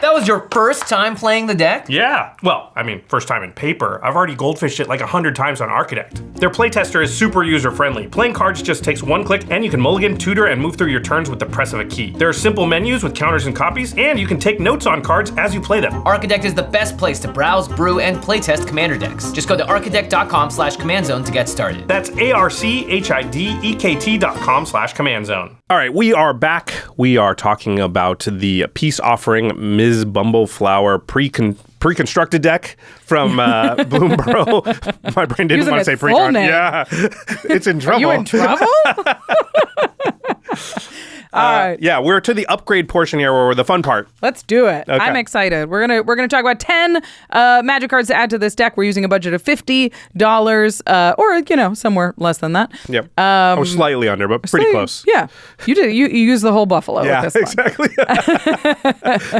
That was your first time playing the deck? Yeah. Well, I mean, first time in paper. I've already goldfished it like 100 times on ARCHIDEKT. Their playtester is super user-friendly. Playing cards just takes 1 click, and you can mulligan, tutor, and move through your turns with the press of a key. There are simple menus with counters and copies, and you can take notes on cards as you play them. ARCHIDEKT is the best place to browse, brew, and playtest Commander decks. Just go to archidekt.com/commandzone to get started. That's ARCHIDEKT.com/commandzone. All right, we are back. We are talking about the peace offering Ms. Bumbleflower pre-constructed deck from Bloomburrow. My brain didn't want to say Precon. Yeah, it's in trouble. Are you in trouble? All right. Yeah, we're to the upgrade portion here, where the fun part. Let's do it. Okay. I'm excited. We're gonna talk about 10 Magic cards to add to this deck. We're using a budget of $50, or somewhere less than that. Yep. I was slightly under, but pretty close. Yeah, you did. You used the whole buffalo. Yeah, with this exactly.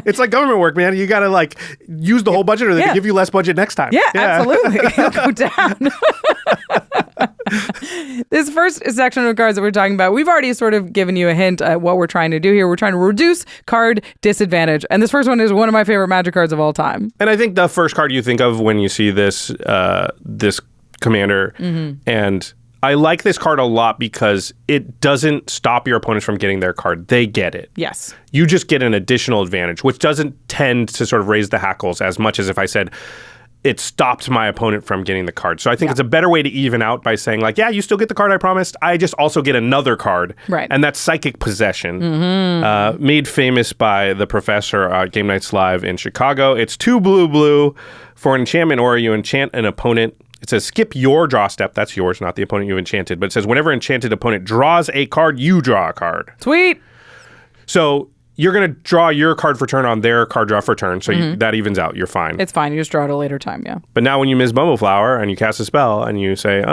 It's like government work, man. You gotta use the whole budget, or they can give you less budget next time. Yeah. Absolutely. It'll go down. This first section of cards that we're talking about, we've already sort of given you a hint at what we're trying to do here. We're trying to reduce card disadvantage. And this first one is one of my favorite Magic cards of all time. And I think the first card you think of when you see this this commander, and I like this card a lot because it doesn't stop your opponents from getting their card. They get it. Yes. You just get an additional advantage, which doesn't tend to sort of raise the hackles as much as if I said, it stopped my opponent from getting the card. So I think it's a better way to even out by saying you still get the card I promised. I just also get another card. Right. And that's Psychic Possession, made famous by the professor at Game Nights Live in Chicago. It's 2 blue for an enchantment aura. You enchant an opponent. It says skip your draw step. That's yours, not the opponent you've enchanted. But it says whenever enchanted opponent draws a card, you draw a card. Sweet. So you're going to draw your card for turn on their card draw for turn, so that evens out. You're fine. It's fine. You just draw it a later time, yeah. But now when you miss Bumbleflower and you cast a spell and you say,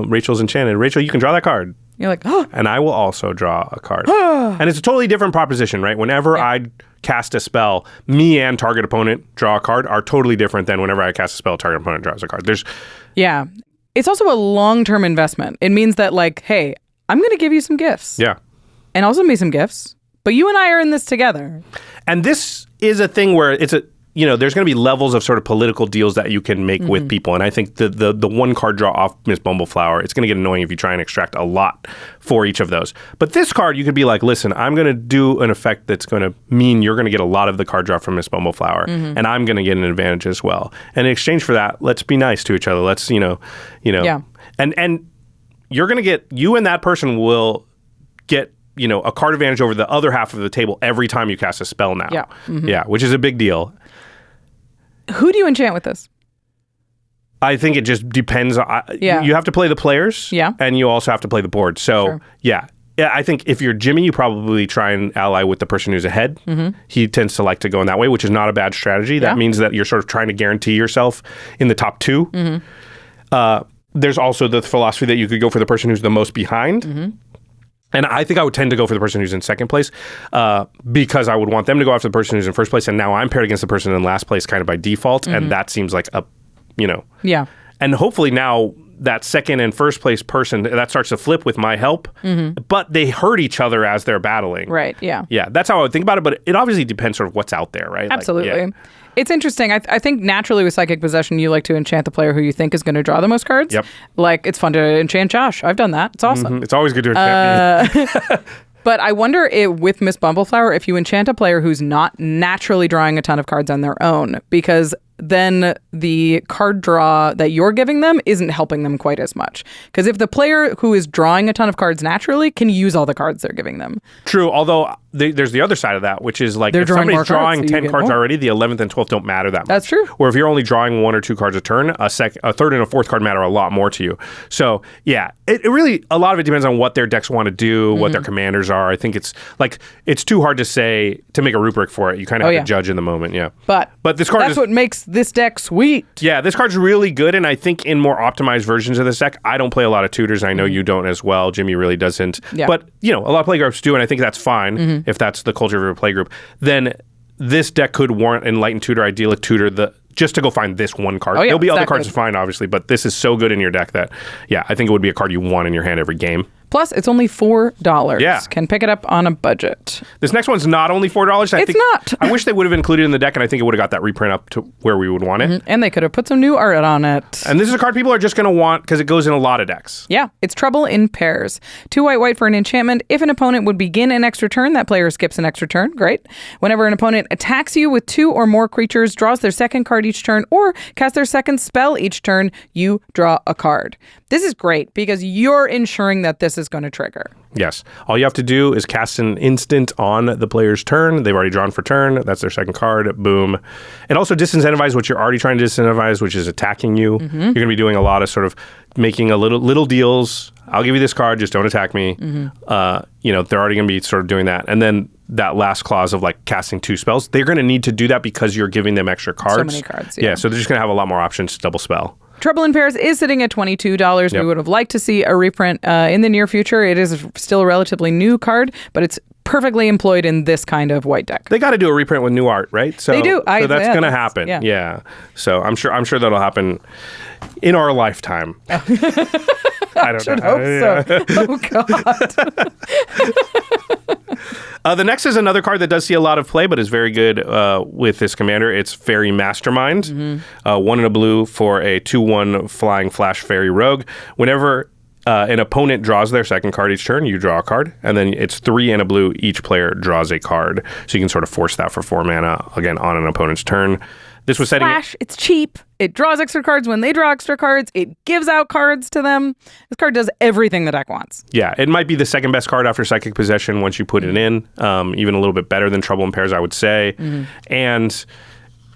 Rachel's enchanted. Rachel, you can draw that card. You're like, oh. And I will also draw a card. And it's a totally different proposition, right? Whenever I cast a spell, me and target opponent draw a card are totally different than whenever I cast a spell, target opponent draws a card. Yeah. It's also a long-term investment. It means that hey, I'm going to give you some gifts. Yeah. And also me some gifts. But you and I are in this together. And this is a thing where there's going to be levels of sort of political deals that you can make with people. And I think the one card draw off Miss Bumbleflower, it's going to get annoying if you try and extract a lot for each of those. But this card, you could be like, listen, I'm going to do an effect that's going to mean you're going to get a lot of the card draw from Miss Bumbleflower, and I'm going to get an advantage as well. And in exchange for that, let's be nice to each other. Let's, Yeah. And you're going to get, you and that person will get, a card advantage over the other half of the table every time you cast a spell now. Yeah. Yeah, which is a big deal. Who do you enchant with this? I think it just depends. Yeah. You have to play the players. Yeah. And you also have to play the board. So, yeah. Yeah, I think if you're Jimmy, you probably try and ally with the person who's ahead. He tends to like to go in that way, which is not a bad strategy. That means that you're sort of trying to guarantee yourself in the top two. There's also the philosophy that you could go for the person who's the most behind. And I think I would tend to go for the person who's in second place because I would want them to go after the person who's in first place. And now I'm paired against the person in last place kind of by default. And that seems like a, Yeah. And hopefully now that second and first place person, that starts to flip with my help. But they hurt each other as they're battling. Right, yeah. Yeah, that's how I would think about it. But it obviously depends sort of what's out there, right? Absolutely. Like, It's interesting. I think naturally with Psychic Possession, you like to enchant the player who you think is going to draw the most cards. Yep. Like, it's fun to enchant Josh. I've done that. It's awesome. It's always good to enchant me. But I wonder with Miss Bumbleflower if you enchant a player who's not naturally drawing a ton of cards on their own, because then the card draw that you're giving them isn't helping them quite as much. Because if the player who is drawing a ton of cards naturally can use all the cards they're giving them. True, although there's the other side of that, which is like They're if drawing somebody's more cards, drawing so you 10 get cards more. already, the 11th and 12th don't matter that much. That's true. Or if you're only drawing 1 or 2 cards a turn, a third and a fourth card matter a lot more to you. So yeah, it really, a lot of it depends on what their decks want to do, what their commanders are. I think it's too hard to say, to make a rubric for it. You kind of have to judge in the moment, yeah. But this card that's what makes this deck sweet. Yeah, this card's really good, and I think in more optimized versions of this deck, I don't play a lot of tutors. I know you don't as well. Jimmy really doesn't. Yeah. But, a lot of playgroups do, and I think that's fine if that's the culture of your playgroup. Then this deck could warrant Enlightened Tutor, Idyllic Tutor, just to go find this one card. Oh, yeah, There'll be other that cards good. to find, obviously, but this is so good in your deck that, yeah, I think it would be a card you want in your hand every game. Plus, it's only $4. Yeah. Can pick it up on a budget. This next one's not only $4. It's not. I wish they would have included in the deck, and I think it would have got that reprint up to where we would want it. And they could have put some new art on it. And this is a card people are just going to want because it goes in a lot of decks. Yeah, it's Trouble in Pairs. 2 white for an enchantment. If an opponent would begin an extra turn, that player skips an extra turn. Great. Whenever an opponent attacks you with 2 or more creatures, draws their second card each turn, or casts their second spell each turn, you draw a card. This is great because you're ensuring that this is going to trigger. Yes. All you have to do is cast an instant on the player's turn. They've already drawn for turn. That's their second card. Boom. It also disincentivizes what you're already trying to disincentivize, which is attacking you. You're going to be doing a lot of sort of making a little deals. I'll give you this card, just don't attack me. They're already going to be sort of doing that. And then that last clause of like casting 2 spells, they're going to need to do that because you're giving them extra cards. So many cards, yeah. So they're just going to have a lot more options to double spell. Trouble in Pairs is sitting at $22. Yep. We would have liked to see a reprint in the near future. It is still a relatively new card, but it's perfectly employed in this kind of white deck. They got to do a reprint with new art, right? So They do. So that's going to happen. Yeah. Yeah. So I'm sure that'll happen in our lifetime. I don't Should know. hope so. Oh, God. The next is another card that does see a lot of play, but is very good with this commander. It's Fairy Mastermind. 1 and a blue for a 2/1 flying flash fairy rogue. Whenever an opponent draws their second card each turn, you draw a card, and then it's 3 and a blue. Each player draws a card, so you can sort of force that for 4 mana again on an opponent's turn. This was setting. Flash, it's cheap. It draws extra cards when they draw extra cards. It gives out cards to them. This card does everything the deck wants. Yeah, it might be the second best card after Psychic Possession once you put it in. Even a little bit better than Trouble in Pairs, I would say. And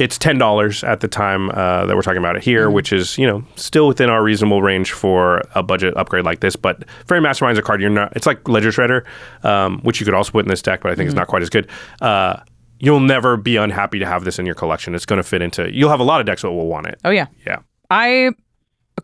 it's $10 at the time that we're talking about it here, which is, still within our reasonable range for a budget upgrade like this. But Fairy Mastermind's a card it's like Ledger Shredder, which you could also put in this deck, but I think it's not quite as good. You'll never be unhappy to have this in your collection. It's going to fit into... You'll have a lot of decks that will want it. Oh, yeah. Yeah. I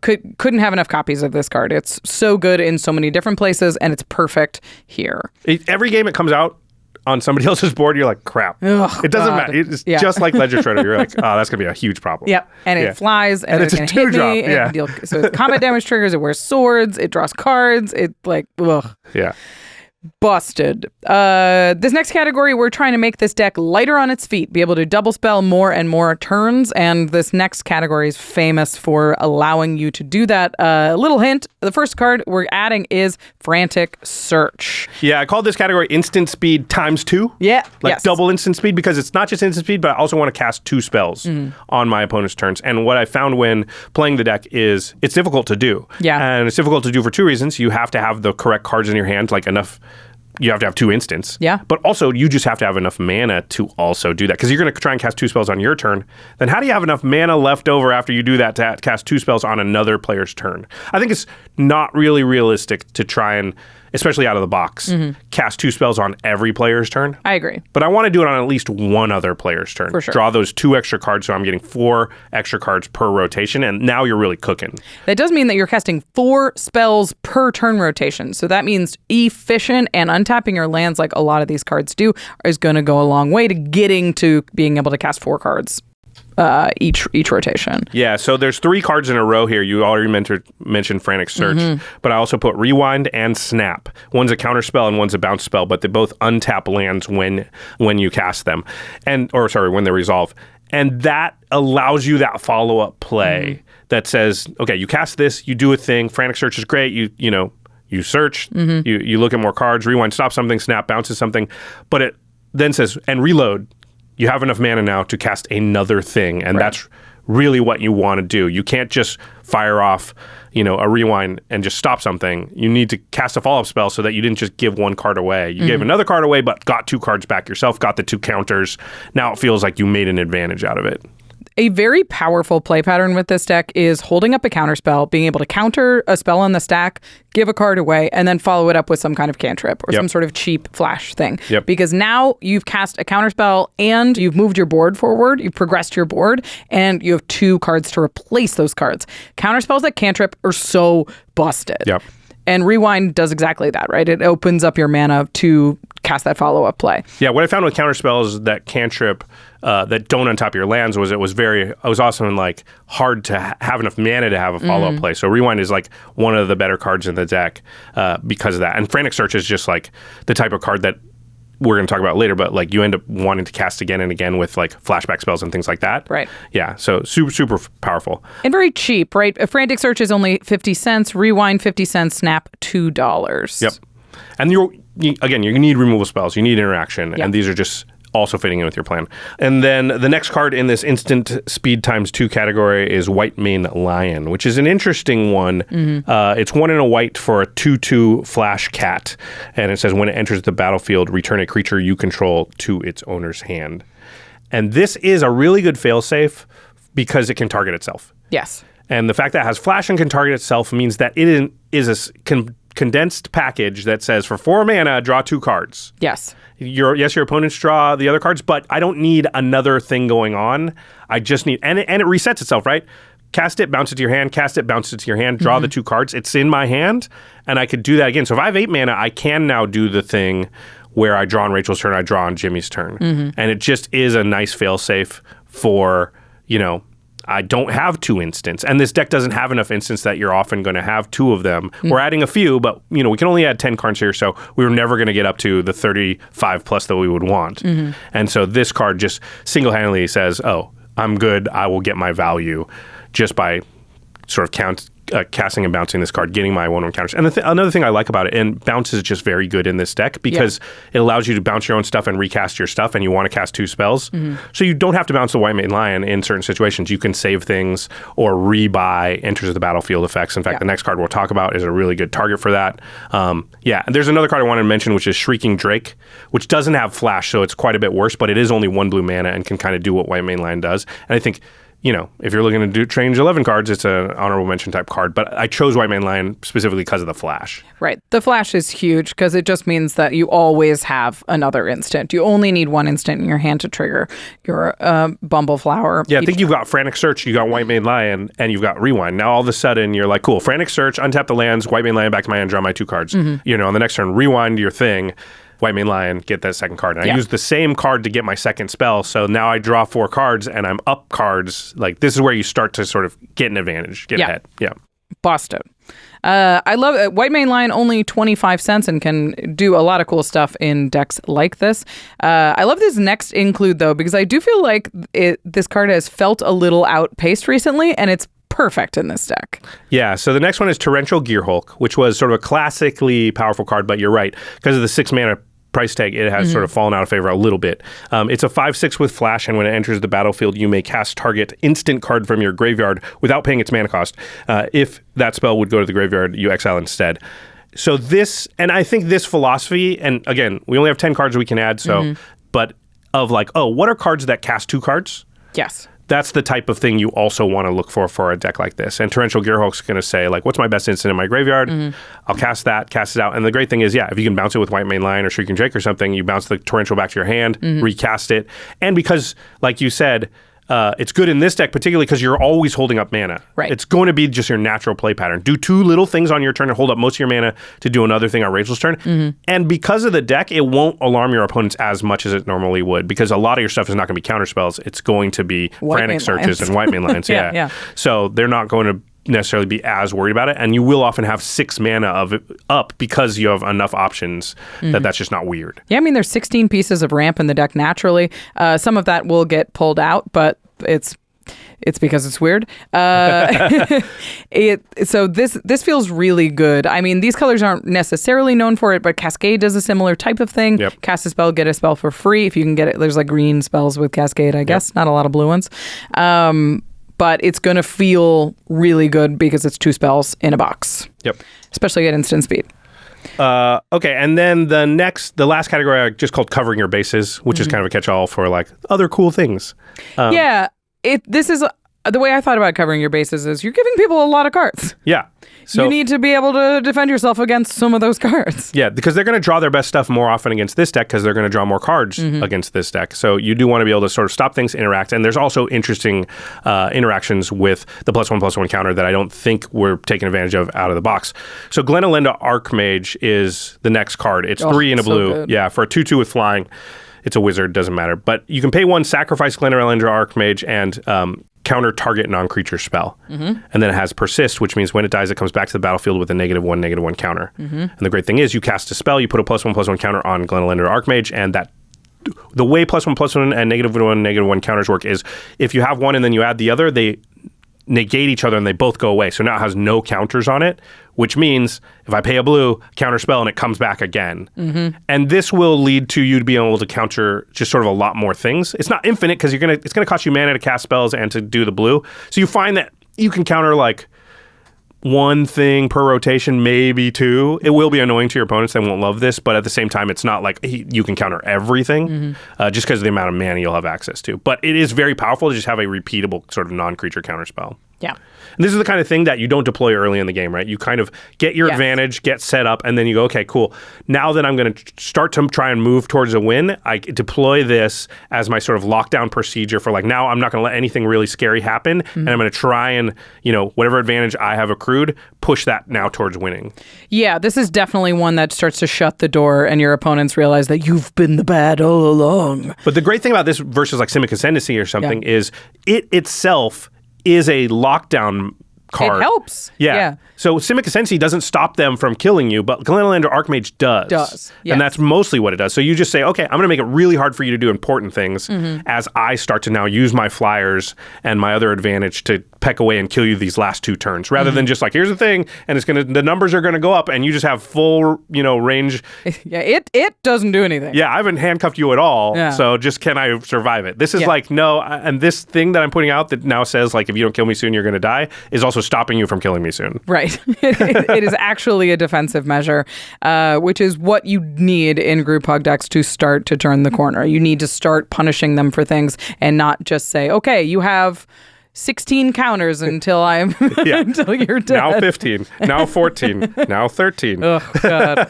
couldn't have enough copies of this card. It's so good in so many different places, and it's perfect here. Every game it comes out on somebody else's board, you're like, crap. Ugh, it doesn't God. matter. It's Yeah. just like Ledger Shredder. You're like, oh, that's going to be a huge problem. Yep. And it flies, and it's it's a going to hit 2-drop, me. yeah. And so it's combat damage triggers. It wears swords. It draws cards. It ugh. Yeah. Busted. This next category, we're trying to make this deck lighter on its feet, be able to double spell more and more turns, and this next category is famous for allowing you to do that. Little hint, the first card we're adding is Frantic Search. Yeah, I called this category Instant Speed ×2. Yeah. Like yes. double instant speed, because it's not just instant speed, but I also want to cast 2 spells on my opponent's turns. And what I found when playing the deck is it's difficult to do. Yeah. And it's difficult to do for 2 reasons. You have to have the correct cards in your hand, like enough you have to have 2 instants. Yeah. But also, you just have to have enough mana to also do that. Because you're going to try and cast 2 spells on your turn. Then how do you have enough mana left over after you do that to cast 2 spells on another player's turn? I think it's not really realistic to try and, especially out of the box, cast 2 spells on every player's turn. I agree. But I want to do it on at least one other player's turn. For sure. Draw those 2 extra cards, so I'm getting 4 extra cards per rotation, and now you're really cooking. That does mean that you're casting 4 spells per turn rotation. So that means efficient and untapping your lands like a lot of these cards do is going to go a long way to getting to being able to cast 4 cards each rotation. Yeah, so there's 3 cards in a row here. You already mentioned Frantic Search, but I also put Rewind and Snap. One's a counter spell and one's a bounce spell, but they both untap lands when you cast them, when they resolve. And that allows you that follow-up play that says, okay, you cast this, you do a thing. Frantic Search is great. You search, you look at more cards. Rewind stops something. Snap bounces something, but it then says and reload. You have enough mana now to cast another thing, and that's really what you want to do. You can't just fire off, a rewind and just stop something. You need to cast a follow-up spell so that you didn't just give 1 card away. You gave another card away, but got 2 cards back yourself, got the 2 counters. Now it feels like you made an advantage out of it. A very powerful play pattern with this deck is holding up a counter spell, being able to counter a spell on the stack, give a card away, and then follow it up with some kind of cantrip or some sort of cheap flash thing. Because now you've cast a counter spell and you've moved your board forward, you've progressed your board, and you have 2 cards to replace those cards. Counter spells like cantrip are so busted. And Rewind does exactly that, right? It opens up your mana to cast that follow-up play. Yeah, what I found with counter spells that cantrip that don't untap your lands was it was also like hard to have enough mana to have a follow-up play. So Rewind is like one of the better cards in the deck because of that. And Frantic Search is just like the type of card that we're going to talk about later, but like you end up wanting to cast again and again with like flashback spells and things like that. Right. Yeah. So super powerful. And very cheap, right? A Frantic Search is only 50 cents, Rewind 50 cents, Snap $2. Yep. And you need removal spells, you need interaction, and these are just also fitting in with your plan. And then the next card in this instant speed times 2 category is White Mane Lion, which is an interesting one. It's 1 and a white for a 2/2 flash cat. And it says when it enters the battlefield, return a creature you control to its owner's hand. And this is a really good failsafe because it can target itself. Yes. And the fact that it has flash and can target itself means that it is a condensed package that says for 4 mana, draw 2 cards. Yes. Your opponents draw the other cards, but I don't need another thing going on. I just need, and it resets itself, right? Cast it, bounce it to your hand, cast it, bounce it to your hand, draw the 2 cards. It's in my hand, and I could do that again. So if I have 8 mana, I can now do the thing where I draw on Rachel's turn, I draw on Jimmy's turn. And it just is a nice fail-safe for, I don't have 2 instants, and this deck doesn't have enough instants that you're often going to have 2 of them. We're adding a few, but we can only add 10 cards here, so we were never going to get up to the 35 plus that we would want. And so this card just single-handedly says, oh, I'm good, I will get my value just by sort of casting and bouncing this card, getting my 1/1 counters. And another thing I like about it, and bounce is just very good in this deck because it allows you to bounce your own stuff and recast your stuff, and you want to cast 2 spells. So you don't have to bounce the White Mane Lion in certain situations. You can save things or rebuy enters the battlefield effects. In fact, the next card we'll talk about is a really good target for that. And there's another card I wanted to mention, which is Shrieking Drake, which doesn't have flash, so it's quite a bit worse, but it is only 1 blue mana and can kind of do what White Mane Lion does. And I think if you're looking to change 11 cards, it's an honorable mention type card. But I chose White Mane Lion specifically because of the flash. Right. The flash is huge because it just means that you always have another instant. You only need 1 instant in your hand to trigger your Bumbleflower. Yeah, I think you've got Frantic Search, you got White Mane Lion, and you've got Rewind. Now all of a sudden you're like, cool, Frantic Search, untap the lands, White Mane Lion back to my hand, draw my 2 cards. On the next turn, rewind your thing. White Mane Lion, get that second card. And I use the same card to get my second spell, so now I draw 4 cards and I'm up cards. Like, this is where you start to sort of get an advantage, get ahead. Yeah. Busted. I love it. White Mane Lion, only 25 cents and can do a lot of cool stuff in decks like this. I love this next include, though, because I do feel like this card has felt a little outpaced recently, and it's perfect in this deck. Yeah, so the next one is Torrential Gearhulk, which was sort of a classically powerful card, but you're right. Because of the 6 mana price tag, it has sort of fallen out of favor a little bit. It's a 5/6 with flash, and when it enters the battlefield, you may cast target instant card from your graveyard without paying its mana cost. If that spell would go to the graveyard, you exile instead. So this, and I think this philosophy, and again, we only have 10 cards we can add, so, but of like, oh, what are cards that cast 2 cards? Yes. That's the type of thing you also want to look for a deck like this. And Torrential Gearhulk's going to say, like, what's my best instant in my graveyard? I'll cast that, cast it out. And the great thing is, if you can bounce it with White Mane Lion or Shrieking Drake or something, you bounce the Torrential back to your hand, recast it. And because, like you said, it's good in this deck, particularly because you're always holding up mana. Right. It's going to be just your natural play pattern. Do 2 little things on your turn and hold up most of your mana to do another thing on Rachel's turn. And because of the deck, it won't alarm your opponents as much as it normally would, because a lot of your stuff is not going to be counter spells. It's going to be Frantic Searches and White Mane Lions. Yeah. So they're not going to necessarily be as worried about it, and you will often have 6 mana of it up because you have enough options that's just not weird. Yeah, I mean, there's 16 pieces of ramp in the deck naturally. Some of that will get pulled out, but it's because it's weird. So this feels really good. I mean, these colors aren't necessarily known for it, but Cascade does a similar type of thing. Cast a spell, get a spell for free. If you can get it, there's like green spells with Cascade, I guess. Not a lot of blue ones. But it's going to feel really good because it's 2 spells in a box. Especially at instant speed. Okay, and then the last category I just called covering your bases, which is kind of a catch-all for like other cool things. This is the way I thought about covering your bases is you're giving people a lot of cards. Yeah. So, you need to be able to defend yourself against some of those cards. Yeah, because they're going to draw their best stuff more often against this deck because they're going to draw more cards against this deck. So you do want to be able to sort of stop things, interact. And there's also interesting interactions with the +1/+1 counter that I don't think we're taking advantage of out of the box. So Glenelenda Archmage is the next card. It's 3 in a blue. Good. Yeah, for a 2/2 with flying. It's a wizard, doesn't matter. But you can pay 1, sacrifice Glenelenda Archmage, and counter target non-creature spell. And then it has persist, which means when it dies, it comes back to the battlefield with a -1/-1 counter. And the great thing is you cast a spell, you put a +1/+1 counter on Glenelenda Archmage, and that the way +1/+1 and -1/-1 counters work is if you have one and then you add the other, they negate each other and they both go away. So now it has no counters on it, which means if I pay a blue, counter spell, and it comes back again. And this will lead to you to be able to counter just sort of a lot more things. It's not infinite because it's gonna cost you mana to cast spells and to do the blue. So you find that you can counter like 1 thing per rotation, maybe 2. It will be annoying to your opponents. They won't love this, but at the same time, it's not like you can counter everything just because of the amount of mana you'll have access to. But it is very powerful to just have a repeatable sort of non-creature counter spell. Yeah. And this is the kind of thing that you don't deploy early in the game, right? You kind of get your advantage, get set up, and then you go, okay, cool. Now that I'm going to start to try and move towards a win, I deploy this as my sort of lockdown procedure for like, now I'm not going to let anything really scary happen, and I'm going to try and, whatever advantage I have accrued, push that now towards winning. Yeah, this is definitely one that starts to shut the door and your opponents realize that you've been the bad all along. But the great thing about this versus like Simic Ascendancy or something is it itself is a lockdown card. It helps. Yeah. So Simic Ascendancy doesn't stop them from killing you, but Glenelenda Archmage does. Yes. And that's mostly what it does. So you just say, okay, I'm going to make it really hard for you to do important things as I start to now use my flyers and my other advantage to peck away and kill you these last 2 turns, rather than just like, here's the thing, and the numbers are going to go up, and you just have full, range. Yeah, it doesn't do anything. Yeah, I haven't handcuffed you at all, so just can I survive it? This is like, no, and this thing that I'm putting out that now says, like, if you don't kill me soon, you're going to die, is also stopping you from killing me soon. Right. It is actually a defensive measure, which is what you need in group hug decks to start to turn the corner. You need to start punishing them for things and not just say, okay, you have 16 counters until until you're dead. Now 15, now 14, now 13. Oh, God.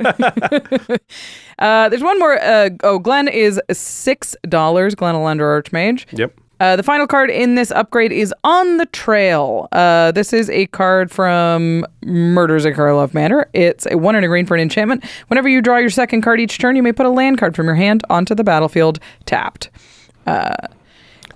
There's one more. Glenn is $6, Glenelenda Archmage. Yep. The final card in this upgrade is On the Trail. This is a card from Murder's a Karlov Manor. It's a 1 and a green for an enchantment. Whenever you draw your second card each turn, you may put a land card from your hand onto the battlefield tapped.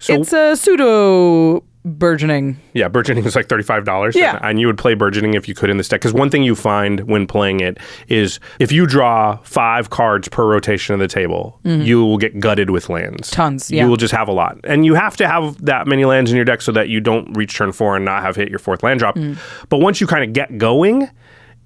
It's a pseudo burgeoning. Yeah, burgeoning is like $35. Yeah. And you would play burgeoning if you could in this deck. Because one thing you find when playing it is if you draw 5 cards per rotation of the table, you will get gutted with lands. Tons, yeah. You will just have a lot. And you have to have that many lands in your deck so that you don't reach turn 4 and not have hit your 4th land drop. But once you kind of get going,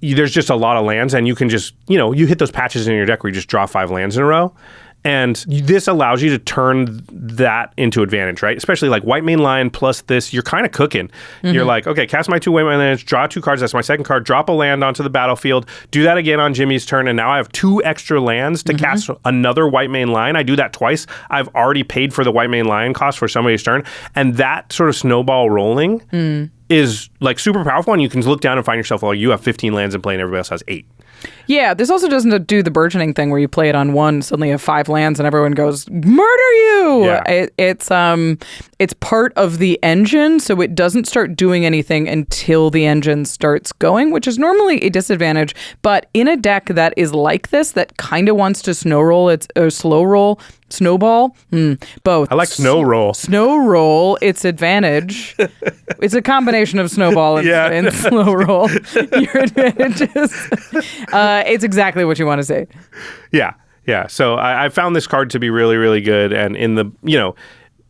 there's just a lot of lands, and you can just, you hit those patches in your deck where you just draw 5 lands in a row. And this allows you to turn that into advantage, right? Especially like white main line plus this, you're kind of cooking. You're like, okay, cast my 2 white main lands, draw 2 cards, that's my second card, drop a land onto the battlefield, do that again on Jimmy's turn, and now I have 2 extra lands to cast another white main line. I do that twice. I've already paid for the white main line cost for somebody's turn. And that sort of snowball rolling is like super powerful, and you can look down and find yourself, well, you have 15 lands in play and everybody else has 8. Yeah, this also doesn't do the burgeoning thing where you play it on 1, suddenly you have 5 lands and everyone goes, murder you! Yeah. It's part of the engine, so it doesn't start doing anything until the engine starts going, which is normally a disadvantage. But in a deck that is like this, that kind of wants to snowball, both. I like snow roll. Snow roll, its advantage. It's a combination of snowball and slow roll. Your advantages. It's exactly what you want to say. Yeah. So I found this card to be really, really good. And in the,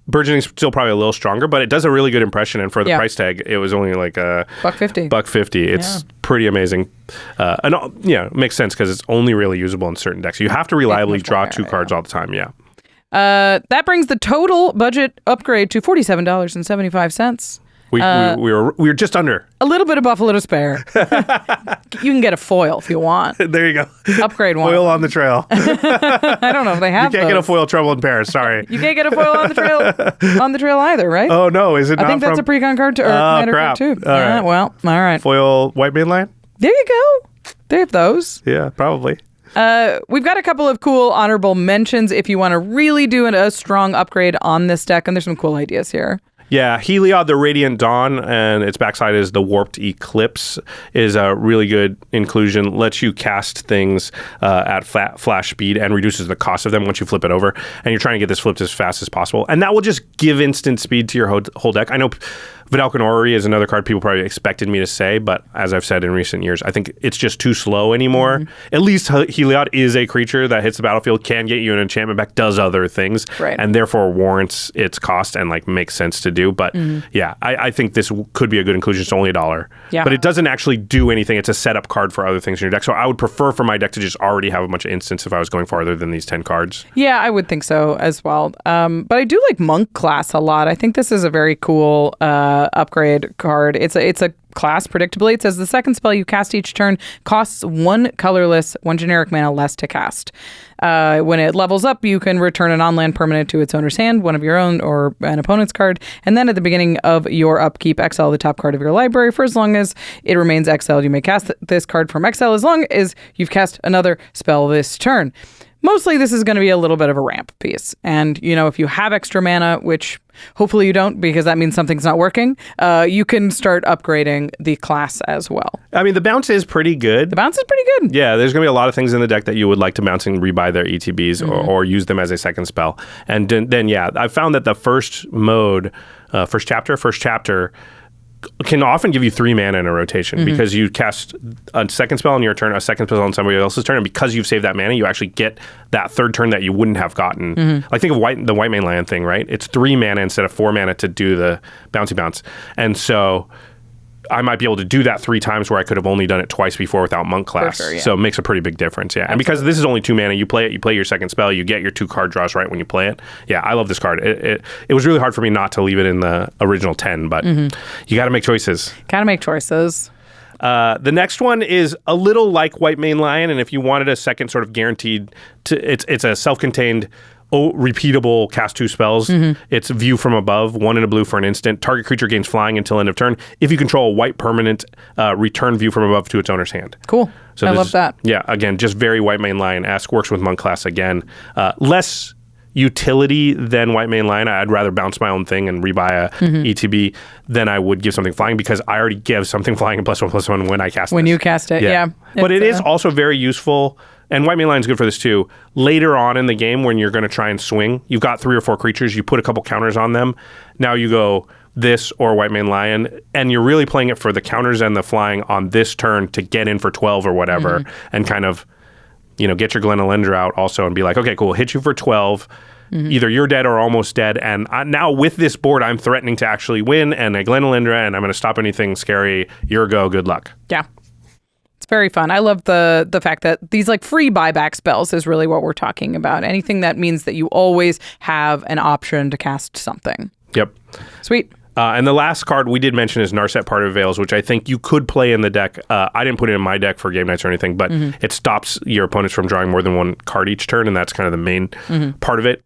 burgeoning's still probably a little stronger, but it does a really good impression. And for the price tag, it was only like $1.50. It's pretty amazing. And it makes sense because it's only really usable in certain decks. You have to reliably draw 2 cards all the time. Yeah. That brings the total budget upgrade to $47.75. We were just under. A little bit of Buffalo to spare. You can get a foil if you want. There you go. Upgrade one. Foil on the trail. I don't know if they have. You can't get a foil trouble in Paris. Sorry. You can't get a foil on the trail either, right? Oh no, is it? I think that's a Precon card too, or Commander card too. All right. Well, all right. Foil white main line. There you go. They have those. Yeah, probably. We've got a couple of cool honorable mentions if you want to really do a strong upgrade on this deck, and there's some cool ideas here. Yeah, Heliod, the Radiant Dawn, and its backside is the Warped Eclipse, is a really good inclusion. Lets you cast things at flash speed and reduces the cost of them once you flip it over. And you're trying to get this flipped as fast as possible. And that will just give instant speed to your whole deck. I know Vidalcan Orrery is another card people probably expected me to say, but as I've said in recent years, I think it's just too slow anymore. At least Heliod is a creature that hits the battlefield, can get you an enchantment back, does other things, and therefore warrants its cost and makes sense to do. But I think this could be a good inclusion. It's only $1. Yeah. But it doesn't actually do anything. It's a setup card for other things in your deck. So I would prefer for my deck to just already have a bunch of instants if I was going farther than these 10 cards. Yeah, I would think so as well. But I do like Monk class a lot. I think this is a very cool upgrade card. It's a class, predictably. It says the second spell you cast each turn costs 1 colorless, 1 generic mana less to cast. When it levels up, you can return an on-land permanent to its owner's hand, one of your own or an opponent's card, and then at the beginning of your upkeep, exile the top card of your library. For as long as it remains exiled, you may cast this card from exile as long as you've cast another spell this turn. Mostly this is going to be a little bit of a ramp piece. And, if you have extra mana, which hopefully you don't because that means something's not working, you can start upgrading the class as well. I mean, the bounce is pretty good. Yeah, there's going to be a lot of things in the deck that you would like to bounce and rebuy their ETBs or use them as a second spell. And then I found that the first mode, first chapter, can often give you 3 mana in a rotation because you cast a second spell on your turn, a second spell on somebody else's turn, and because you've saved that mana, you actually get that third turn that you wouldn't have gotten. Like think of the white main land thing, right? It's 3 mana instead of 4 mana to do the bouncy bounce. And so I might be able to do that 3 times where I could have only done it twice before without Monk class. For sure, yeah. So it makes a pretty big difference, yeah. Absolutely. And because this is only 2 mana, you play your second spell, you get your 2 card draws right when you play it. Yeah, I love this card. It was really hard for me not to leave it in the original 10, but you got to make choices. The next one is a little like White Main Lion, and if you wanted a second sort of guaranteed, it's a self-contained repeatable cast 2 spells. It's view from above, 1 in a blue for an instant. Target creature gains flying until end of turn. If you control a white permanent, return view from above to its owner's hand. Cool. So I love that. Yeah, again, just very White Main Lion-esque. Works with Monk class again. Less utility than White Main Lion. I'd rather bounce my own thing and rebuy a ETB than I would give something flying because I already give something flying and +1/+1 when I cast it. When you cast it, yeah. But it is also very useful. And White Main Lion is good for this too. Later on in the game when you're going to try and swing, you've got 3 or 4 creatures, you put a couple counters on them. Now you go this or White Main Lion, and you're really playing it for the counters and the flying on this turn to get in for 12 or whatever, and kind of, get your Glenelendra out also and be like, okay, cool, hit you for 12. Either you're dead or almost dead. And now with this board, I'm threatening to actually win and a Glenelendra, and I'm going to stop anything scary. Your go, good luck. Yeah. Very fun. I love the fact that these like free buyback spells is really what we're talking about. Anything that means that you always have an option to cast something. Yep. Sweet. And the last card we did mention is Narset Part of Veils, which I think you could play in the deck. I didn't put it in my deck for game nights or anything, but it stops your opponents from drawing more than one card each turn, and that's kind of the main part of it.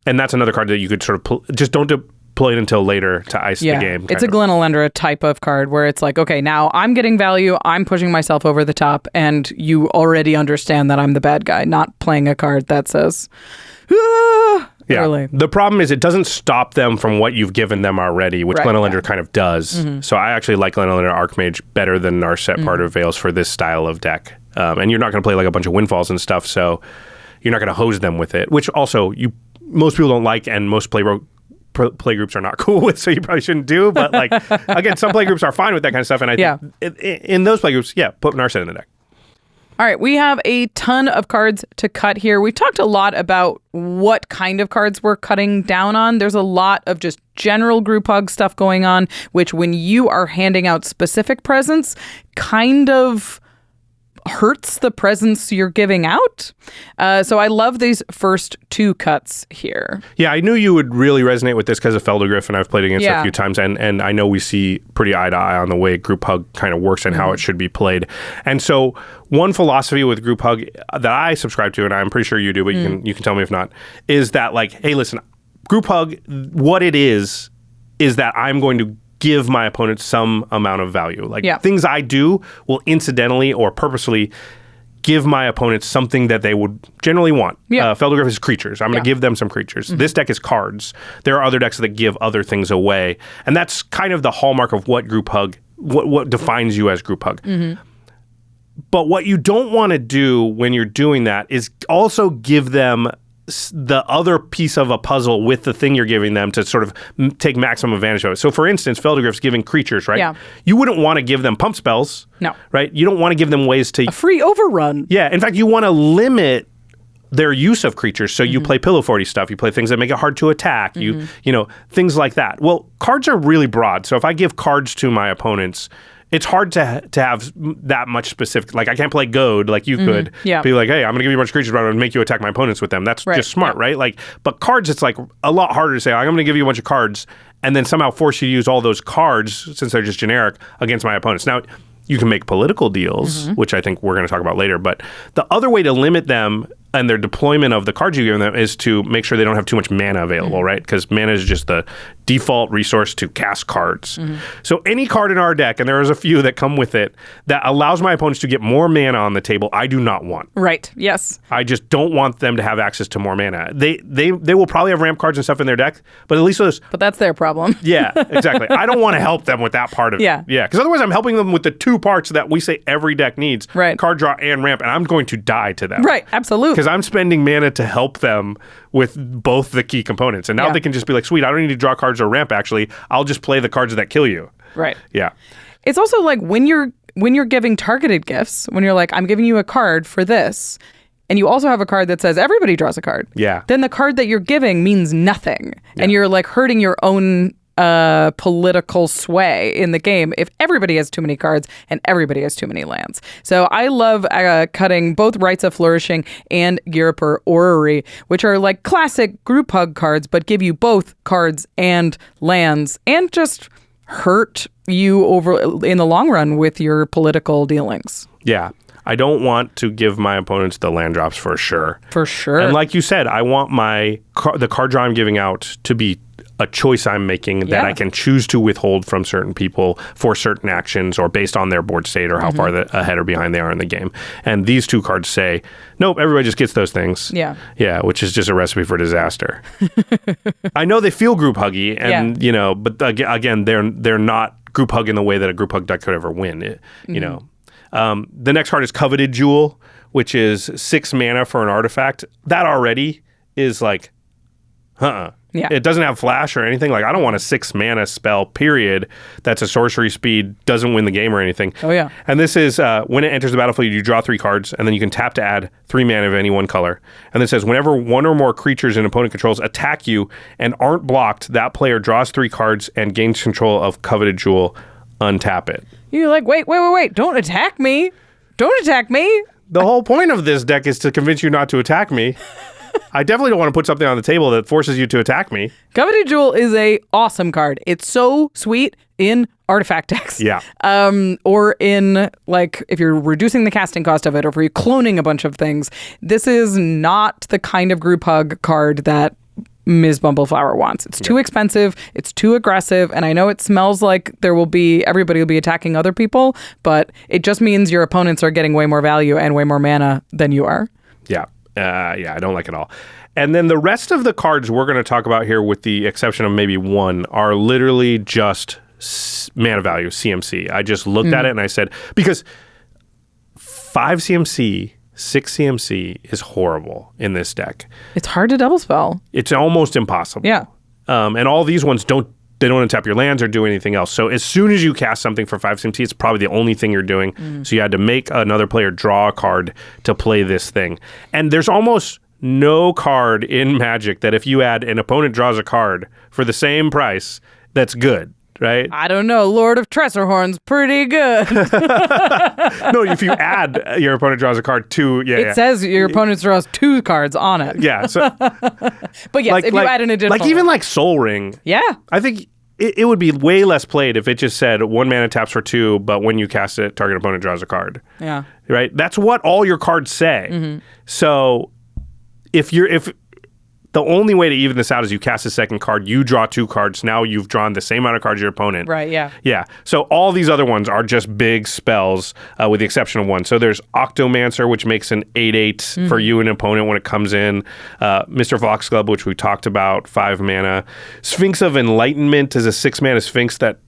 And that's another card that you could sort of just don't play it until later to ice the game. It's a Glen Elendra type of card where it's like, okay, now I'm getting value, I'm pushing myself over the top, and you already understand that I'm the bad guy, not playing a card that says, yeah. early. The problem is it doesn't stop them from what you've given them already, which Glen Elendra kind of does. So I actually like Glen Elendra Archmage better than Narset Part of Veils for this style of deck. And you're not going to play like a bunch of windfalls and stuff, so you're not going to hose them with it, which also most people don't like, and most play groups are not cool with, so you probably shouldn't do. But like, again, some play groups are fine with that kind of stuff, and I think in those play groups, put Narset in the deck. All right, we have a ton of cards to cut here. We've talked a lot about what kind of cards we're cutting down on. There's a lot of just general group hug stuff going on, which when you are handing out specific presents, kind of hurts the presents you're giving out. So I love these first two cuts here. Yeah, I knew you would really resonate with this because of Feldergriff, and I've played against it a few times, and I know we see pretty eye to eye on the way group hug kind of works and how it should be played. And so one philosophy with group hug that I subscribe to, and I'm pretty sure you do, but you can tell me if not, is that like, hey, listen, group hug, what it is that I'm going to give my opponent some amount of value. Like things I do will incidentally or purposely give my opponents something that they would generally want. Feldergriff is creatures. I'm going to give them some creatures. This deck is cards. There are other decks that give other things away. And that's kind of the hallmark of what group hug, what defines you as group hug. But what you don't want to do when you're doing that is also give them the other piece of a puzzle with the thing you're giving them to sort of take maximum advantage of it. So for instance, Feldergriff's giving creatures, right? Yeah. You wouldn't want to give them pump spells. No. Right? You don't want to give them ways to... A free overrun. Yeah. In fact, you want to limit their use of creatures. So you play Pillow Forty stuff. You play things that make it hard to attack. You know, things like that. Well, cards are really broad. So if I give cards to my opponents, it's hard to have that much specific. Like, I can't play Goad like you could. Be like, hey, I'm going to give you a bunch of creatures, but I'm going to make you attack my opponents with them. That's just smart, right? Like, but cards, it's like a lot harder to say, I'm going to give you a bunch of cards and then somehow force you to use all those cards, since they're just generic, against my opponents. Now, you can make political deals, which I think we're going to talk about later. But the other way to limit them and their deployment of the cards you give them is to make sure they don't have too much mana available, right? Because mana is just the default resource to cast cards. So any card in our deck, and there is a few that come with it, that allows my opponents to get more mana on the table, I do not want. Right, yes. I just don't want them to have access to more mana. They will probably have ramp cards and stuff in their deck, but at least those... But that's their problem. Yeah, exactly. I don't want to help them with that part of it. Yeah, because otherwise I'm helping them with the two parts that we say every deck needs, card draw and ramp, and I'm going to die to them. Right, absolutely. Because I'm spending mana to help them with both the key components. And now they can just be like, sweet, I don't need to draw cards or ramp, actually. I'll just play the cards that kill you. Right. Yeah. It's also like when you're giving targeted gifts, when you're like, I'm giving you a card for this, and you also have a card that says everybody draws a card. Yeah. Then the card that you're giving means nothing. Yeah. And you're like hurting your own political sway in the game if everybody has too many cards and everybody has too many lands. So I love cutting both Rites of Flourishing and Ghirapur Orrery, which are like classic group hug cards, but give you both cards and lands and just hurt you over in the long run with your political dealings. Yeah. I don't want to give my opponents the land drops for sure. For sure. And like you said, I want the card draw I'm giving out to be a choice I'm making that I can choose to withhold from certain people for certain actions or based on their board state or how far ahead or behind they are in the game. And these two cards say, nope, everybody just gets those things. Yeah. Yeah, which is just a recipe for disaster. I know they feel group huggy and, you know, but again, they're not group hug in the way that a group hug deck could ever win, you know. The next card is Coveted Jewel, which is 6 mana for an artifact. That already is like, Yeah. It doesn't have flash or anything. Like, I don't want a 6 mana spell, period, that's a sorcery speed, doesn't win the game or anything. Oh, yeah. And this is, when it enters the battlefield, you draw 3 cards, and then you can tap to add 3 mana of any one color. And it says, whenever one or more creatures an opponent controls attack you and aren't blocked, that player draws 3 cards and gains control of Coveted Jewel. Untap it. You're like, wait, don't attack me. Don't attack me. The whole point of this deck is to convince you not to attack me. I definitely don't want to put something on the table that forces you to attack me. Coveted Jewel is a awesome card. It's so sweet in artifact decks. Yeah. Or in, like, if you're reducing the casting cost of it, or if you're cloning a bunch of things. This is not the kind of group hug card that Ms. Bumbleflower wants. It's too expensive, it's too aggressive, and I know it smells like everybody will be attacking other people, but it just means your opponents are getting way more value and way more mana than you are. Yeah. I don't like it all. And then the rest of the cards we're going to talk about here, with the exception of maybe one, are literally just mana value, CMC. I just looked at it and I said, because 5 CMC, 6 CMC is horrible in this deck. It's hard to double spell. It's almost impossible. Yeah. And all these ones don't untap your lands or do anything else. So as soon as you cast something for 5 CMC, it's probably the only thing you're doing. So you had to make another player draw a card to play this thing. And there's almost no card in Magic that if you add an opponent draws a card for the same price, that's good, right? I don't know. Lord of Tressorhorn's pretty good. No, if you add your opponent draws a card to, It says your opponent draws 2 cards on it. Yeah. So, But yes, if you add an additional like even like Soul Ring. Yeah. I think it would be way less played if it just said 1 mana taps for 2, but when you cast it, target opponent draws a card. Yeah. Right? That's what all your cards say. So if the only way to even this out is you cast a second card, you draw 2 cards, now you've drawn the same amount of cards as your opponent. Right, yeah. Yeah. So all these other ones are just big spells, with the exception of one. So there's Octomancer, which makes an 8/8 for you and an opponent when it comes in. Mr. Foxglove, which we talked about, 5 mana. Sphinx of Enlightenment is a 6 mana Sphinx that,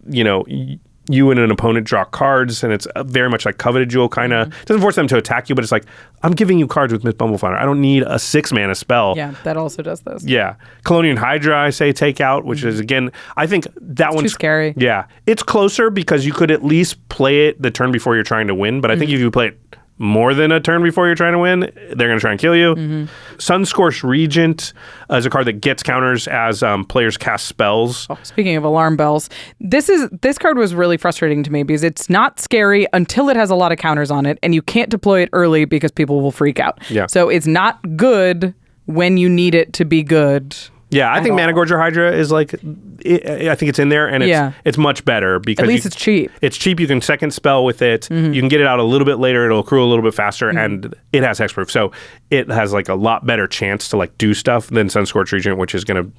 you and an opponent draw cards, and it's very much like Coveted Jewel kind of. It doesn't force them to attack you, but it's like, I'm giving you cards with Miss Bumbleflower. I don't need a 6 mana spell. Yeah, that also does this. Yeah. Colonial Hydra, I say take out, which is, again, I think that one's too scary. Yeah. It's closer because you could at least play it the turn before you're trying to win, but I think if you play it more than a turn before you're trying to win, they're going to try and kill you. Sunscorched Regent is a card that gets counters as players cast spells. Oh, speaking of alarm bells, this card was really frustrating to me because it's not scary until it has a lot of counters on it, and you can't deploy it early because people will freak out. Yeah. So it's not good when you need it to be good. Yeah, I think Mana Gorger Hydra is like, I think it's in there, and it's much better because at least it's cheap. It's cheap. You can second spell with it. You can get it out a little bit later. It'll accrue a little bit faster, and it has hexproof, so it has like a lot better chance to like do stuff than Sunscorched Regent, which is going to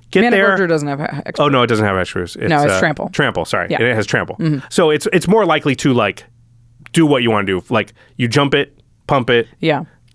get Mana there. Gorger doesn't have hexproof. Oh no, it doesn't have hexproof. It's trample. Trample, sorry, Yeah. it has trample. So it's more likely to like do what you want to do. Like you jump it, pump it,